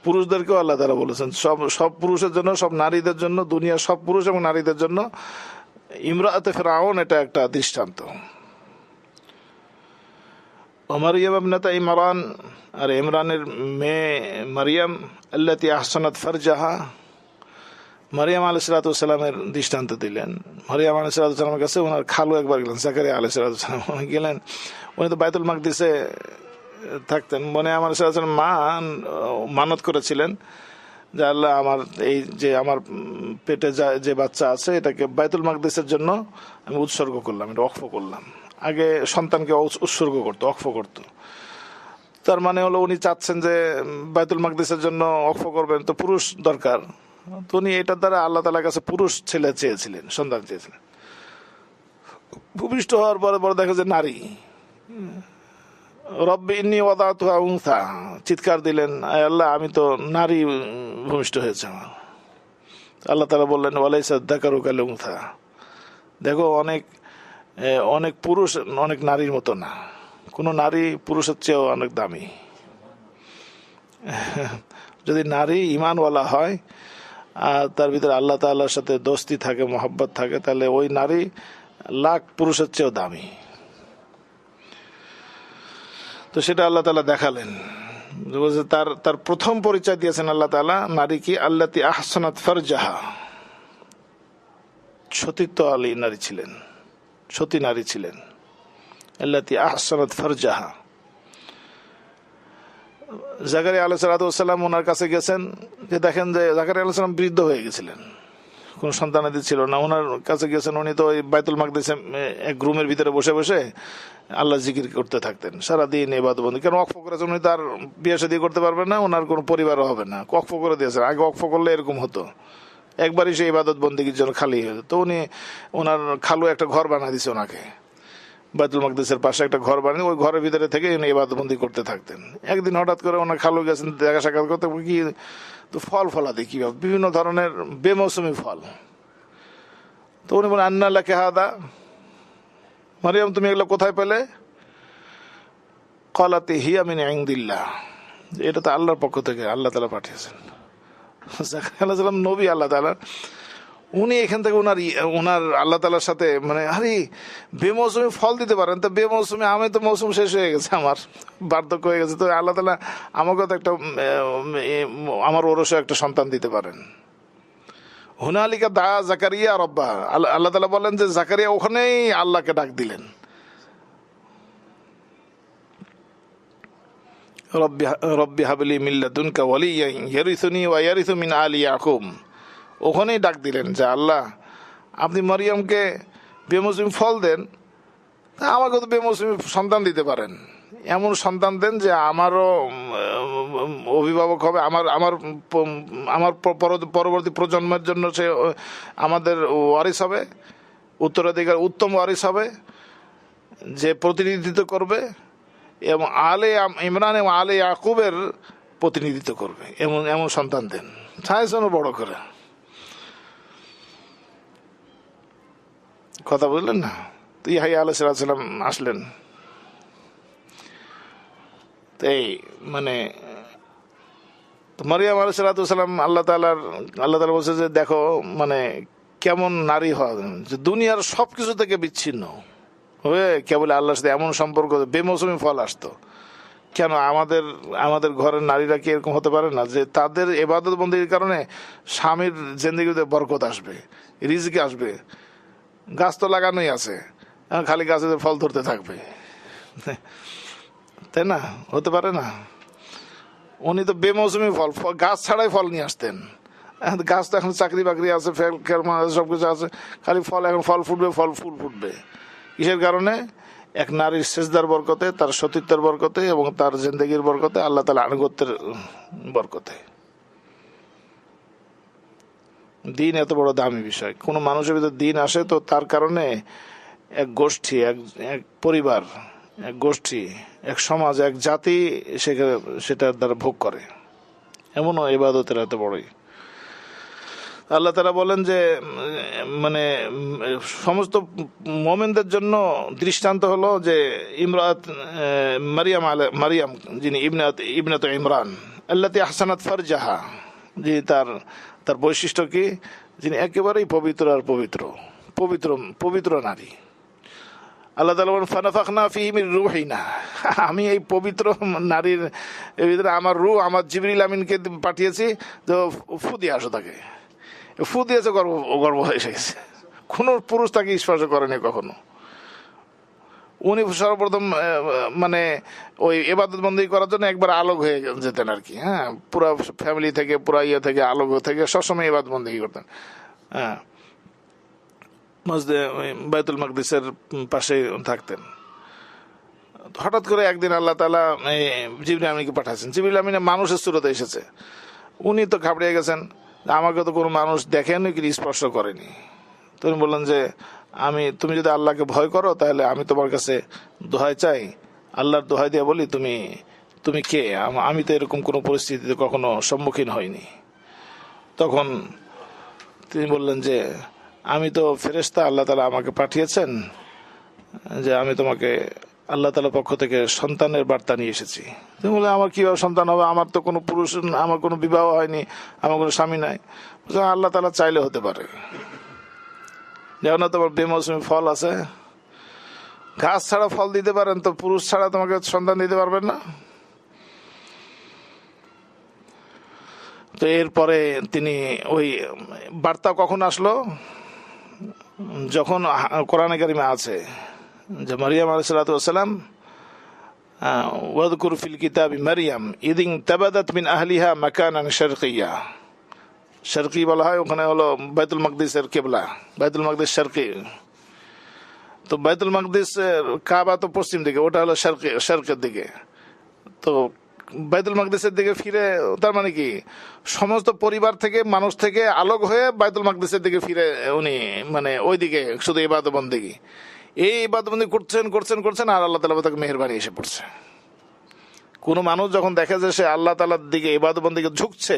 পুরুষদেরকেও আল্লাহ তাআলা বলেছেন, সব পুরুষের জন্য, সব নারীদের জন্য, দুনিয়ার সব পুরুষ এবং নারীদের জন্য ইমরাতে ফিরআউন এটা একটা দৃষ্টান্ত। মারইয়াম ইবনাত ইমরান, আর ইমরানের মেয়ে মারিয়াম, আল্লাতী আহসানাত ফারজাহা, মারিয়াম আলাইহিস সালামের দৃষ্টান্ত দিলেন। মারিয়াম আলাইহিস সালামের কাছে ওনার খালু একবার গেলেন, জাকারিয়া আলাইহিস সালাম গেলেন। উনি তো বাইতুল মাকদিসে থাকতেন। মারিয়াম আলাইহিস সালাম মানত করেছিলেন যে আল্লাহ, আমার এই যে আমার পেটে যে বাচ্চা আছে এটাকে বাইতুল মাকদিসের জন্য আমি উৎসর্গ করলাম, এটা ওয়াকফ করলাম। আগে সন্তানকে উৎসর্গ করতো, ওয়াকফ করতো। তার মানে হলো উনি চাচ্ছেন যে বাইতুল মাকদিসের জন্য ওয়াকফ করবেন, তো পুরুষ দরকার। তো উনি এটার দ্বারা আল্লাহ তাআলার কাছে পুরুষ ছেলে চেয়েছিলেন, সন্তান চেয়েছিলেন। ভূমিষ্ঠ হওয়ার পরে পরে দেখা যায় নারী। রব্বি ইন্নী ওয়াদাতুহা উনসা, চিৎকার দিলেন, আয় আল্লাহ আমি তো নারী ভূমিষ্ঠ হয়েছে আমার। আল্লাহ তাআলা বললেন ওয়ালাইসা যাকারু কাল উনসা, দেখো অনেক পুরুষ অনেক নারীর মতো না, কোনো নারী পুরুষের চেয়েও অনেক দামি। যদি নারী ইমানওয়ালা হয় আর তার ভিতরে আল্লাহ তাআলার সাথে দোস্তি থাকে, মহব্বত থাকে, তাহলে ওই নারী লাখ পুরুষের চেয়েও দামি। তো সেটা আল্লাহ তাআলা দেখালেন। তার প্রথম পরিচয় দিয়েছেন আল্লাহ তাআলা নারী কি, আল্লাতী আহসানাত ফারজাহা, সতীত্বওয়ালী নারী ছিলেন, সতী নারী ছিলেন। আল্লাতী আহসানাত ফারজাহা। জাকারিয়া আলাইহিস সালাম ওনার কাছে গেছেন, যে দেখেন যে জাকারিয়া আলাইহিস সালাম বৃদ্ধ হয়ে গেছিলেন, কোন সন্তানাদি ছিল না। ওনার কাছে গেছেন, উনি তো ওই বাইতুল মাকদিসে এক রুমের ভিতরে বসে বসে আল্লাহ জিকির করতে থাকতেন সারাদিন, ইবাদতবন্দি। কেন ওয়াকফ করেছেন, উনি তার বিয়ে শাদী করতে পারবেন না, ওনার কোনো পরিবারও হবে না, ওয়াকফ করে দিয়েছেন। আগে ওয়াকফ করলে এরকম হতো, একবারই সেই ইবাদত বন্দিগির জন্য খালি হয়ে যেত। তো উনি ওনার খালু একটা ঘর বানিয়ে দিয়েছে ওনাকে, বাইতুল মাকদিসের পাশে একটা ঘর বানিয়ে ওই ঘরের ভিতরে থেকে উনি ইবাদতবন্দি করতে থাকতেন। একদিন হঠাৎ করে ওনার খালু গেছেন দেখা সাক্ষাৎ করতে, কি তো ফল ফলাদি কি বিভিন্ন ধরনের বেমৌসুমি ফল। তো উনি বলেন আন্না লাকা হাদা, মারিয়াম তুমি এগুলো কোথায় পেলে? ক্বালাত হিয়া মিন ইনদিল্লাহ, এটা তো আল্লাহর পক্ষ থেকে, আল্লাহ তাআলা পাঠিয়েছেন। জাকারিয়া আলাইহিস সালাম নবী আল্লাহ তাআলার, উনি এখান থেকে ওনার আল্লাহ তাআলার সাথে মানে আরে বেমৌসুমি ফল দিতে পারেন, তো বেমৌসুমি আমে তো মৌসুম শেষ হয়ে গেছে, আমার বার্ধক্য হয়ে গেছে, তো আল্লাহ তাআলা আমাকেও তো একটা আমার ওরসে একটা সন্তান দিতে পারেন। হুনালিকা দা জাকারিয়া রব্বা, আল্লাহ তাআলা বলেন যে জাকারিয়া ওখানেই আল্লাহকে ডাক দিলেন, রব্বি হাবলি মিন লাদুনকা ওয়ালিয়্যান ইয়ারিসুনি ওয়া ইয়ারিসু মিন আলি ইয়াকুব। ওখানেই ডাক দিলেন যে আল্লাহ আপনি মারিয়ামকে বেমৌসুমি ফল দেন, আমাকে তো বেমৌসুমি সন্তান দিতে পারেন, এমন সন্তান দেন যে আমারও অভিভাবক হবে, আমার পরবর্তী প্রজন্মের জন্য সে আমাদের ওয়ারিস হবে, উত্তরাধিকার উত্তম ওয়ারিস হবে, যে প্রতিনিধিত্ব করবে এবং আলে ইমরান এবং আলে ইয়াকুবের প্রতিনিধিত্ব করবে, এমন সন্তান দেন, চাইছেন বড় করে। কথা বুঝলেন না? তো ইয়াহইয়া আলাইহিস সালাম আসলেন। এই মানে মারিয়াম আলাইহিস সালাম আল্লাহ তাআলা বলছে যে দেখো মানে কেমন নারী হয়, যে দুনিয়ার সবকিছু থেকে বিচ্ছিন্ন হয়ে কেবল আল্লাহর সাথে এমন সম্পর্ক, বেমৌসুমি ফল আসতো, কেন আমাদের আমাদের ঘরের নারীরা কি এরকম হতে পারে না যে তাদের ইবাদত বন্দেগীর কারণে স্বামীর জিন্দেগিতে বরকত আসবে, রিজিক আসবে? গাছ তো লাগানোই আছে, খালি গাছে ফল ধরতে থাকবে, তাই না? হতে পারে না? উনি তো বেমৌসুমি ফল, গাছ ছাড়াই ফল নিয়ে আসতেন। গাছ তো এখন চাকরি বাকরি আছে, সবকিছু আছে, খালি ফল, এখন ফল ফুটবে, ফল ফুল ফুটবে। কিসের কারণে? এক নারীর সেজদার বরকতে, তার সতীত্বের বরকতে এবং তার জিন্দেগির বরকতে, আল্লাহ তাআলা আনুগত্যের বরকতে। দিন এত বড় দামি বিষয়। কোনো মানুষের ভিতরে দিন আসে তো তার কারণে এক গোষ্ঠী, এক পরিবার, এক গোষ্ঠী, এক সমাজ, এক জাতি সেটার দ্বারা ভোগ করে। এমনও ইবাদতের এত বড়ই। আল্লাহ তাআলা বলেন যে মানে সমস্ত মুমিনদের জন্য দৃষ্টান্ত হলো যে মারিয়াম যিনি ইবনাত ইমরান আল্লাতী আহসানাত ফারজাহা, যে তার বৈশিষ্ট্য কি? যিনি একেবারেই পবিত্র আর পবিত্র পবিত্র পবিত্র নারী। আল্লাহ তাআলা বলেন ফানাফাখনা ফীহি মির রূহিনা, আমি এই পবিত্র নারীর ভিতরে আমার রূহ, আমার জিবরিল আমিনকে পাঠিয়েছি, তো ফু দিয়ে আসো তাকে। ফু দিয়েছে, গর্ব হয়ে গেছে। কোন পুরুষ তাকে স্পর্শ করেনি কখনো। উনি সর্বপ্রথম মানে ওই ইবাদত বন্দেগী করার জন্য একবার আলোক হয়ে যেতেন আর কি। হ্যাঁ, পুরা ফ্যামিলি থেকে, পুরা থেকে, আলোক থেকে সবসময় ইবাদত বন্দেগী করতেন। হ্যাঁ, মসজিদে বাইতুল মাকদিসের পাশে থাকতেন। হঠাৎ করে একদিন আল্লাহ তাআলা জিবরিল আমিনকে পাঠাচ্ছেন। জিবরিল আমিন মানুষের সুরতে এসেছে। উনি তো ঘাবড়িয়ে গেছেন, আমাকে তো কোনো মানুষ দেখেনি, কি স্পর্শ করেনি। তুমি বললেন যে তুমি যদি আল্লাহকে ভয় করো তাহলে আমি তোমার কাছে দোহাই চাই, আল্লাহর দোহাই দিয়ে বলি, তুমি কে? আমি তো এরকম কোনো পরিস্থিতিতে কখনো সম্মুখীন হইনি। তখন তিনি বললেন যে আমি তো ফেরেশতা, আল্লাহ তাআলা আমাকে পাঠিয়েছেন যে আমি তোমাকে আল্লাহ তাআলার পক্ষ থেকে সন্তানের বার্তা নিয়ে এসেছি। তুমি বলে আমার কিভাবে সন্তান হবে? আমার তো কোনো পুরুষ, আমার কোনো বিবাহ হয়নি, আমার কোনো স্বামী নাই। আল্লাহ তাআলা চাইলে হতে পারে। যেমন তোমার বেমৌসুমি ফল আছে, গাছ ছাড়া ফল দিতে পারেন, তো পুরুষ ছাড়া তোমাকে সন্তান দিতে পারবেন না? তো এরপরে তিনি ওই বার্তা কখন আসলো? যখন কোরআনে কারিমে আছে যে মারিয়াম আলাইহিসসালাতু ওয়াসসালাম ওয়াযকুর ফিল কিতাবি মারিয়াম ইদিন তাবাদাত মিন আহলিহা মাকানান শারকিয়্যা। শারকি বলা হয়, ওখানে হলো বাইতুল মাকদিসের কিবলা, বাইতুল মাকদিস শারকি। তো বাইতুল মাকদিস কাবা তো পশ্চিম দিকে, ওটা হলো শারকের দিকে। তো বাইতুল মাকদিসের দিকে ফিরে, তার মানে কি সমস্ত পরিবার থেকে, মানুষ থেকে আলোক হয়ে বাইতুল মাকদিসের দিকে ফিরে উনি মানে ওইদিকে শুধু ইবাদত বন্দেগী, এই ইবাদত বন্দেগী করছেন আর আল্লাহ তাআলা তাকে মেহেরবানি এসে পড়ছে। কোনো মানুষ যখন দেখে যে সে আল্লাহ তাআলার দিকে ইবাদত বন্দেগী ঝুঁকছে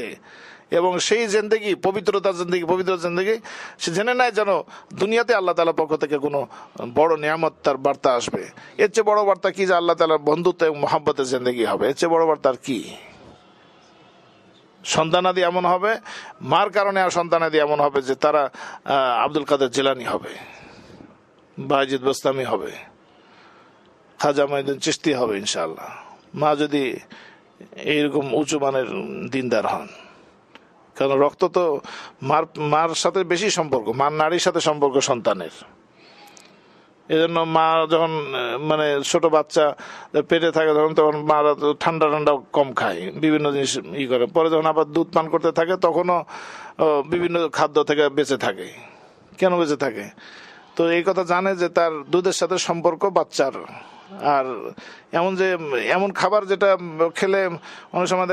এবং সেই জিন্দেগি পবিত্র জিন্দেগি, সে জেনে নেয় যেন দুনিয়াতে আল্লাহ তাআলার পক্ষ থেকে কোনো বড় নিয়ামত, তার বার্তা আসবে। এর চেয়ে বড় বার্তা কি? যে আল্লাহ তাআলার বন্ধুত্ব এবং মহাব্বতের জিন্দেগি হবে। এর চেয়ে বড় বার্তা আর কি? সন্তানাদি এমন হবে, মার কারণে আর সন্তানাদি এমন হবে যে তারা আব্দুল কাদের জিলানী হবে, বায়েজিদ বোস্তামি হবে, খাজা মঈনুদ্দিন চিশতি হবে ইনশাআল্লাহ, মা যদি এইরকম উঁচু মানের দিনদার হন। কারণ রক্ত তো মার সাথে বেশি সম্পর্ক, মার নারীর সাথে সম্পর্ক সন্তানের। এজন্য মা যখন মানে ছোট বাচ্চা পেটে থাকে তখন মারা ঠান্ডা কম খায়, বিভিন্ন জিনিস করে। পরে যখন আবার দুধ পান করতে থাকে তখনও বিভিন্ন খাদ্য থেকে বেঁচে থাকে। কেন বেঁচে থাকে? তো এই কথা জানে যে তার দুধের সাথে সম্পর্ক বাচ্চার। আর এমন খাবার যেটা খেলে অনেক সময়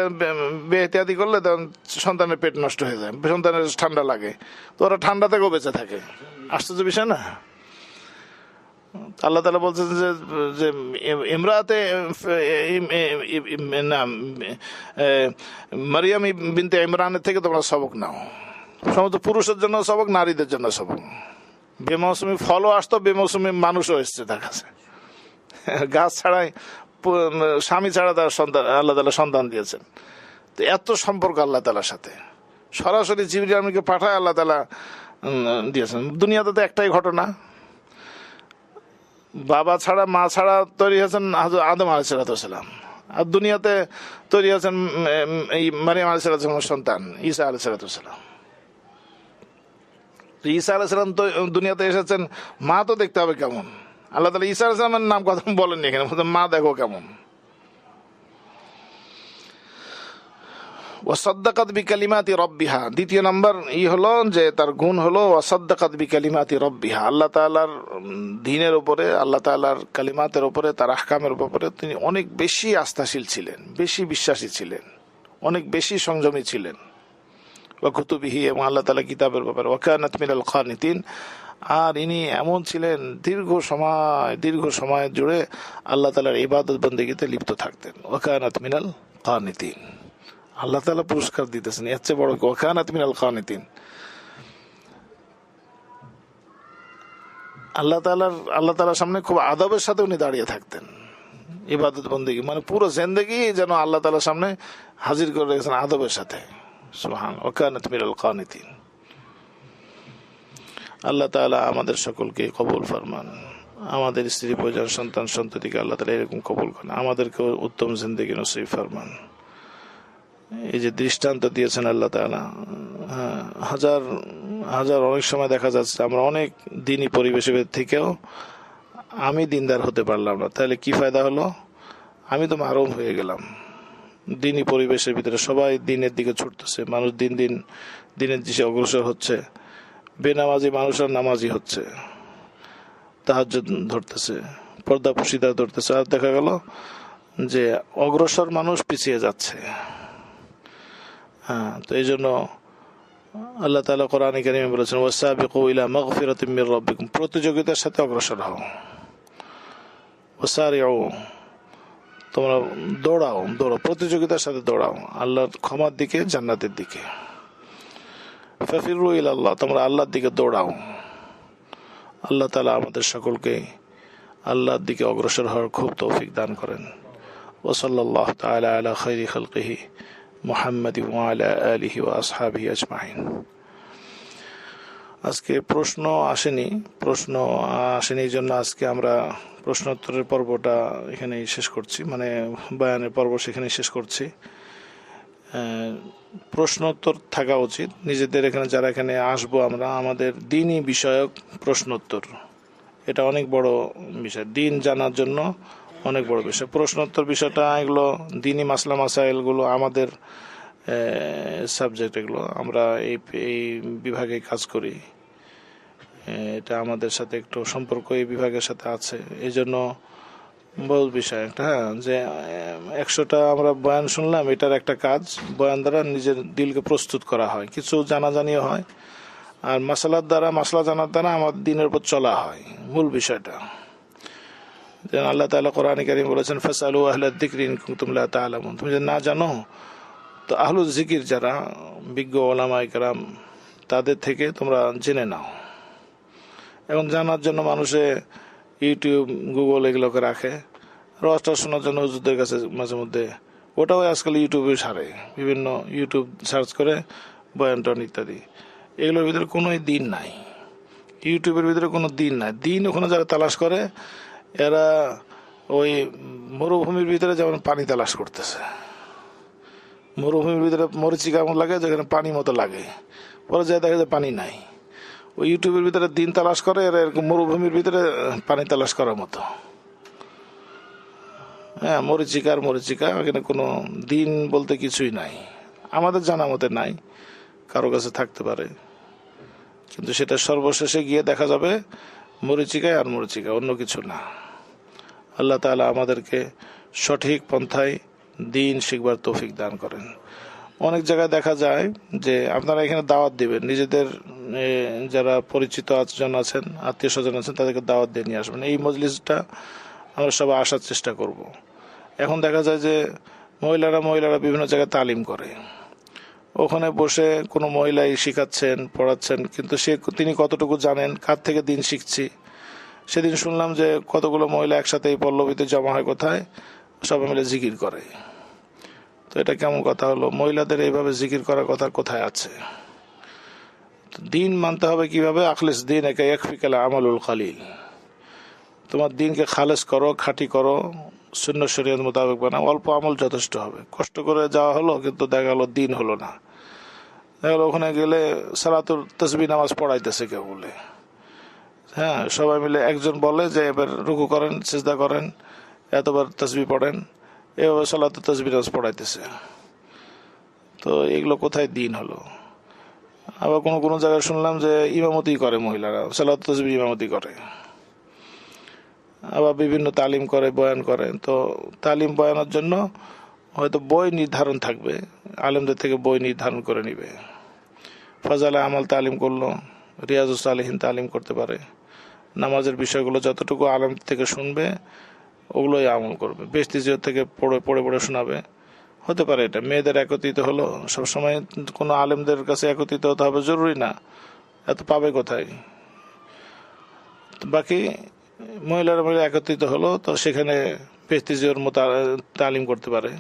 বেহতিয়াতি করলে তখন সন্তানের পেট নষ্ট হয়ে যায়, সন্তানের ঠান্ডা লাগে, তো ওরা ঠান্ডা থেকেও বেঁচে থাকে। আশ্চর্য বিষয় না? আল্লাহ তাআলা বলছেন যে ইমরাতে মারিয়াম বিনতে ইমরানের থেকে তোমরা সবক নাও। সমস্ত পুরুষের জন্য সবক, নারীদের জন্য সবক। বেমৌসুমি ফলও আসতো, বেমৌসুমি মানুষও এসছে তার কাছে। গাছ ছাড়াই, স্বামী ছাড়া তার সন্তান, আল্লাহ তাআলা সন্তান দিয়েছেন। তো এত সম্পর্ক আল্লাহ তাআলার সাথে সরাসরি জিবরিল আমিনকে পাঠায় আল্লাহ তাআলা দিয়েছেন। দুনিয়াতে তো একটাই ঘটনা, বাবা ছাড়া মা ছাড়া তৈরি হয়েছেন আদম আলাইহিস সালাম। আর দুনিয়াতে তৈরি হয়েছেন এই মারিয়াম আলাইহিস সালামের সন্তান ঈসা আলাইহিস সালাম। ঈসা আলাইহিস সালাম তো দুনিয়াতে এসেছেন, মা তো দেখতে হবে কেমন। আল্লাহ তাআলা ঈসা আলাইহিস সালামের নাম কথা বলেননি এখানে, মা দেখো কেমন। ওয়াসাদ্দাকাত বিকালিমাতি রব্বিহা, দ্বিতীয় নাম্বার হলো যে তার গুণ হলো ওয়াসাদ্দাকাত বিকালিমাতি রব্বিহা, আল্লাহ তাআলার দ্বীনের উপরে, আল্লাহ তাআলার কালিমাতের উপরে, তার আহকামের উপরে তিনি অনেক বেশি আস্থাশীল ছিলেন, বেশি বিশ্বাসী ছিলেন, অনেক বেশি সংযমী ছিলেন। ওয়া কুতুবিহি, এবং আল্লাহ তাআলা কিতাবের ব্যাপারে, ওয়া কানাত মিনাল কানিতিন, আর ইনি এমন ছিলেন দীর্ঘ সময় জুড়ে আল্লাহ তাআলার ইবাদত বন্দেগীতে লিপ্ত থাকতেন। ওয়া কানাত মিনাল কানিতিন, আল্লাহ তাআলা পুরস্কার দিতেছেন এর চেয়ে বড়। ওয়া কানাত মিনাল কানিতিন, আল্লাহ তাআলার সামনে খুব আদবের সাথে উনি দাঁড়িয়ে থাকতেন ইবাদত বন্দেগী, মানে পুরো জিন্দেগি যেন আল্লাহ তাআলার সামনে হাজির করে রেখেছেন আদবের সাথে। সুবহান, ওয়া কানাত মিনাল কানিতিন। আল্লাহ তাআলা আমাদের সকলকে কবুল ফরমান, আমাদের স্ত্রী পরিজন সন্তান সন্ততিকে আল্লাহ তাআলা এরকম কবুল করেন, আমাদেরকে উত্তম জিন্দেগি নসিব ফরমান। এই যে দৃষ্টান্ত দিয়েছেন আল্লাহ তাআলা, হাজার অনেক সময় দেখা যাচ্ছে আমরা অনেক দিনই পরিবেশের থেকেও আমি দিনদার হতে পারলাম না, তাহলে কি ফায়দা হলো? আমি তো মারুম হয়ে গেলাম। দিনই পরিবেশের ভিতরে সবাই দিনের দিকে ছুটতেছে, মানুষ দিনের দিকে অগ্রসর হচ্ছে, বেনামাজি মানুষ আর নামাজি হচ্ছে, তাহাজ্জুদ ধরতেছে, পর্দাপুশিতা ধরতেছে, আর দেখা গেল যে অগ্রসর মানুষ পিছিয়ে যাচ্ছে। তো এই জন্য আল্লাহ তাআলা কোরআনে কারিমে বলেছেন ওয়াসাবিকু ইলা মাগফিরাতিম মির রাব্বিকুম, প্রতিযোগিতার সাথে অগ্রসর হও। ওয়াসারিউ, তোমরা দৌড়াও, প্রতিযোগিতার সাথে দৌড়াও আল্লাহর ক্ষমার দিকে, জান্নাতের দিকে। ফাফিরু ইলাল্লাহ, তোমরা আল্লাহর দিকে দৌড়াও। আল্লাহ তাআলা আমাদের সকলকে আল্লাহর দিকে অগ্রসর হওয়ার খুব তৌফিক দান করেন। ওয়া সাল্লাল্লাহু তাআলা আলা খায়রি খালকিহি মুহাম্মাদি ওয়া আলা আলিহি ওয়া আসহাবিহি আজমাইন। আজকে প্রশ্ন আসেনি এই জন্য আজকে আমরা প্রশ্নোত্তরের পর্বটা এখানেই শেষ করছি, মানে বয়ানের পর্ব সেখানেই শেষ করছি। প্রশ্নোত্তর থাকা উচিত নিজেদের এখানে, যারা এখানে আসবো আমরা, আমাদের দ্বীনি বিষয়ক প্রশ্নোত্তর, এটা অনেক বড় বিষয়, দ্বীন জানার জন্য অনেক বড় বিষয়। প্রশ্নোত্তর বিষয়টা এগুলো দ্বীনি মাসলা মাসাইলগুলো আমাদের সাবজেক্ট, এগুলো আমরা এই বিভাগে কাজ করি, এটা আমাদের সাথে একটু সম্পর্ক এই বিভাগের সাথে আছে। এই জন্য বহু বিষয় একটা, যে 100টা আমরা বয়ান শুনলাম, এটার একটা কাজ বয়ান দ্বারা নিজের দিলকে প্রস্তুত করা হয়, কিছু জানাজানিও হয়, আর মাসলা জানার দ্বারা আমার দিনের উপর চলা হয়, মূল বিষয়টা। যেন আল্লাহ তাআলা কোরআনে কারীম বলেছেন ফাসআলু আহলাদ যিকরি ইন কুনতুম লা তা'লামুন, তুমি যদি না জানো তো আহলুল জিকির যারা বিজ্ঞ ওলামায়ে কেরাম তাদের থেকে তোমরা জেনে নাও। এবং জানার জন্য মানুষে ইউটিউব, গুগল এগুলোকে রাখে, রসটা শোনার জন্য হুজুরদের কাছে মাঝে মধ্যে, ওটাও আজকাল ইউটিউবে সারে, বিভিন্ন ইউটিউব সার্চ করে বয়ান টন ইত্যাদি। এগুলোর ভিতরে কোনো দিন নাই, ইউটিউবের ভিতরে কোনো দিন নাই। দিন ওখানে যারা তালাশ করে, এরা ওই মরুভূমির ভিতরে যেমন পানি তালাশ করতেছে, মরুভূমির ভিতরে মরিচিকা লাগে যেখানে পানি মতো লাগে, পরে যায় দেখা যায় পানি নাই। ওই ইউটিউবের ভিতরে দিন তালাশ করে, এরা এরকম মরুভূমির ভিতরে পানি তালাশ করার মতো। হ্যাঁ, মরিচিকা, এখানে কোনো দিন বলতে কিছুই নাই, আমাদের জানা মতে নাই, কারো কাছে থাকতে পারে, কিন্তু সেটা সর্বশেষে গিয়ে দেখা যাবে মরিচিকায় আর মরিচিকা, অন্য কিছু না। আল্লাহ তাআলা আমাদেরকে সঠিক পন্থায় দিন শিখবার তৌফিক দান করেন। অনেক জায়গায় দেখা যায় যে আপনারা এখানে দাওয়াত দিবেন, নিজেদের যারা পরিচিত জন আছেন, আত্মীয় স্বজন আছেন, তাদেরকে দাওয়াত দিয়ে নিয়ে আসবেন। এই মজলিসটা আমরা সবাই আসার চেষ্টা করব। এখন দেখা যায় যে মহিলারা বিভিন্ন জায়গায় তালিম করে, ওখানে বসে কোনো মহিলাই শিখাচ্ছেন, পড়াচ্ছেন, কিন্তু তিনি কতটুকু জানেন, কার থেকে দিন শিখছি। সেদিন শুনলাম যে কতগুলো মহিলা একসাথে এই পল্লবীতে জমা হয়, কোথায় সবাই মিলে জিকির করে। তো এটা কেমন কথা হলো? মহিলাদের এইভাবে জিকির করার কথা কোথায় আছে? দিন মানতে হবে কিভাবে? আখলিস দিন একা ইয়াকফিকাল আমালুল কালিল, তোমার দিনকে খালেস করো, খাঁটি করো, সুন্নাত শরীয়ত মোতাবেক বানাও, অল্প আমল যথেষ্ট হবে। কষ্ট করে যাওয়া হলো কিন্তু দেখা গেলো দিন হলো না। দেখা গেলো ওখানে গেলে সালাতুল তাসবিহ নামাজ পড়াইতেছে কেউ বলে, হ্যাঁ সবাই মিলে একজন বলে যে এবার রুকু করেন, সিজদা করেন, এতবার তাসবিহ পড়েন, এভাবে সালাতুল তাসবিহ নামাজ পড়াইতেছে। তো এগুলো কোথায় দিন হলো? আবার কোনো কোনো জায়গায় শুনলাম যে ইমামতি করে মহিলারা, সালাতুল তাসবিহ ইমামতি করে, আবার বিভিন্ন তালিম করে, বয়ান করে। তো তালিম বয়ানের জন্য হয়তো বই নির্ধারণ থাকবে, আলেমদের থেকে বই নির্ধারণ করে নিবে। ফাজালে আমাল তালিম করলো, রিয়াজুস সালিহিন তালিম করতে পারে, নামাজের বিষয়গুলো যতটুকু আলেম থেকে শুনবে ওগুলোই আমল করবে, বেশি থেকে পড়ে পড়ে পড়ে শোনাবে। হতে পারে এটা মেয়েদের একত্রিত হলো, সবসময় কোনো আলেমদের কাছে একত্রিত হতে হবে জরুরি না, এত পাবে কোথায়? বাকি মহিলারা মিলে একত্রিত হলো, তো সেখানে পেস্তিজিওর মতো তালিম করতে পারে,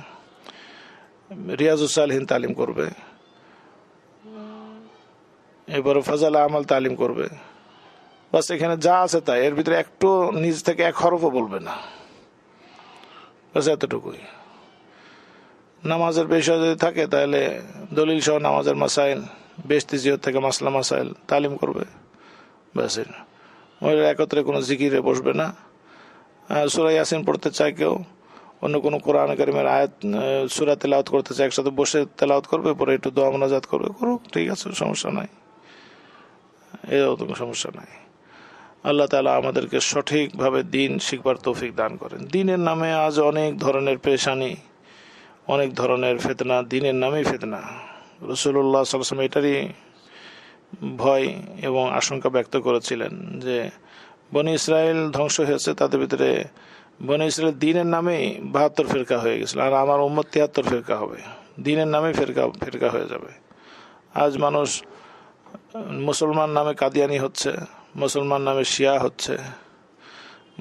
রিয়াজুস সালিহিন তালিম করবে, এবারে ফাজাল আমাল তালিম করবে। বাস এখানে যা আছে তাই, এর ভিতরে একটু নিজ থেকে এক হরফও বলবে না, বাস এতটুকুই। নামাজের বিষয় যদি থাকে তাহলে দলিল সহ নামাজের মাসাইল, বেস্তিজিওর থেকে মাসলা মাসাইল তালিম করবে, ব্যাস। মহিলারা একত্রে কোনো জিকিরে বসবে না। সূরা ইয়াসিন পড়তে চায় কেউ, অন্য কোনো কোরআন কারীমের আয়াত সূরা তেলাওয়াত করতে চায়, একসাথে বসে তেলাওয়াত করবে, পরে একটু দোয়া মোনাজাত করবে, করুক, ঠিক আছে, সমস্যা নাই, এও কোনো সমস্যা নাই। আল্লাহ তাআলা আমাদেরকে সঠিকভাবে দিন শিখবার তৌফিক দান করেন। দিনের নামে আজ অনেক ধরনের পেরেশানি, অনেক ধরনের ফিতনা, দিনের নামেই ফিতনা। রাসূলুল্লাহ সাল্লাল্লাহু আলাইহি ওয়াসাল্লাম এটারই ভয় এবং আশঙ্কা ব্যক্ত করেছিলেন যে বনি ইসরায়েল ধ্বংস হয়েছে, তাদের ভিতরে বনি ইসরায়েল দিনের নামেই 72 ফিরকা হয়ে গেছিল, আর আমার উম্মত 73 ফিরকা হবে, দিনের নামে ফিরকা হয়ে যাবে। আজ মানুষ মুসলমান নামে কাদিয়ানি হচ্ছে, মুসলমান নামে শিয়া হচ্ছে,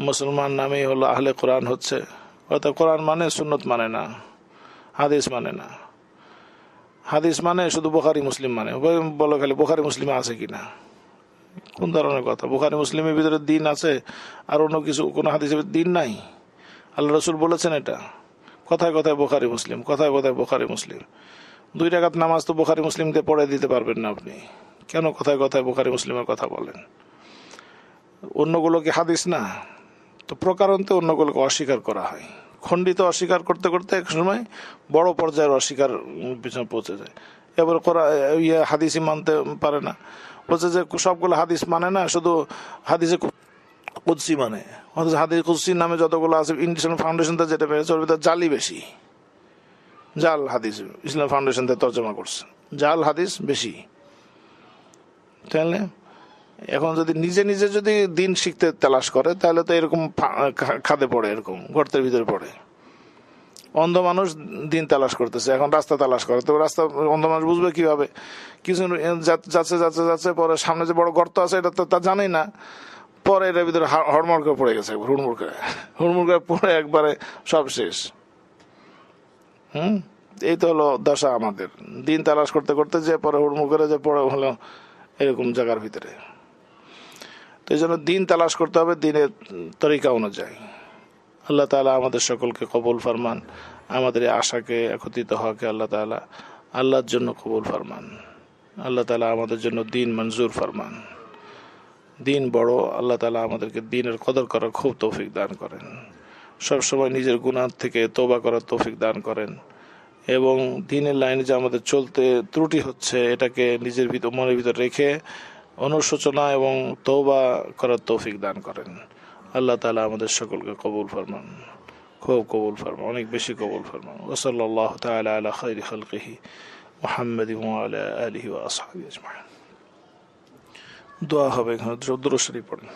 মুসলমান নামেই হলো আহলে কোরআন হচ্ছে। অর্থাৎ কোরআন মানে সুন্নত মানে না, হাদিস মানে না। হাদিস মানে শুধু বুখারী মুসলিম মানে, বলো খালি বুখারী মুসলিমে আছে কিনা, কোন ধরনের কথা? বুখারী মুসলিমের ভিতরে দিন আছে আর অন্য কিছু কোনো হাদিসের দিন নাই? আল্লাহ রসুল বলেছেন এটা। কথায় কথায় বুখারী মুসলিম, কথায় কথায় বুখারী মুসলিম। 2 রাকাত নামাজ তো বুখারী মুসলিমকে পড়ে দিতে পারবেন না আপনি, কেন কথায় কথায় বুখারী মুসলিমের কথা বলেন? অন্যগুলো কি হাদিস না? তো প্রকারান্তে অন্যগুলোকে অস্বীকার করা হয়, খণ্ডিত অস্বীকার করতে করতে এক সময় বড় পর্যায়ের অস্বীকার পিছনে পৌঁছে যায়। এবার হাদিসই মানতে পারে না, বলছে যে সবগুলো হাদিস মানে না, শুধু হাদিসে কুদসি মানে। হাদিস কুদসির নামে যতগুলো আছে ইন্ডিয়ান ফাউন্ডেশন যেটা পেয়েছে ওর ভিতরে জালি বেশি, জাল হাদিস ইসলাম ফাউন্ডেশন তর্জমা করছে, জাল হাদিস বেশি। তাহলে এখন যদি নিজে নিজে যদি দিন শিখতে তালাশ করে তাহলে তো এরকম খাদে পড়ে, এরকম গর্তের ভিতরে পড়ে। অন্ধ মানুষ দিন তালাশ করতেছে, এখন রাস্তা তালাশ করে, তো রাস্তা অন্ধ মানুষ বুঝবে কিভাবে? কিছু যাচ্ছে যাচ্ছে যাচ্ছে, পরে সামনে যে বড় গর্ত আছে এটা তো তা জানেই না, পরে এটার ভিতরে হড়মড় করে পড়ে গেছে, হুড়মুড় করে পড়ে একবারে সব শেষ। এই তো হলো দশা আমাদের, দিন তালাশ করতে করতে যে পরে হুড়মুড় করে যে পড়ে হলো এরকম জায়গার ভিতরে। তো এই জন্য দিন তালাশ করতে হবে দিনের তরিকা অনুযায়ী। আল্লাহ তাআলা আমাদের সকলকে কবুল ফরমান, আমাদের এই আশাকে একত্রিত হওয়াকে আল্লাহ তাআলা আল্লাহর জন্য কবুল ফরমান। আল্লাহ তাআলা আমাদের জন্য দিন মঞ্জুর ফরমান। দিন বড়, আল্লাহ তাআলা আমাদেরকে দিনের কদর করার খুব তৌফিক দান করেন। সবসময় নিজের গুনাহ থেকে তওবা করার তৌফিক দান করেন, এবং দিনের লাইনে যে আমাদের চলতে ত্রুটি হচ্ছে এটাকে নিজের মনের ভিতর রেখে অনুশোচনা এবং তওবা করার তৌফিক দান করেন। আল্লাহ তাআলা আমাদের সকলকে কবুল ফরমান, খুব কবুল ফরমান, অনেক বেশি কবুল ফরমান। ওয়া সাল্লাল্লাহু তাআলা আলা খায়রি খালকিহি মুহাম্মাদিন ওয়া আলা আলিহি ওয়া আসহাবিহি আজমাইন। দোয়া হবে, এখানে দুরূদ শরীফ পড়েন।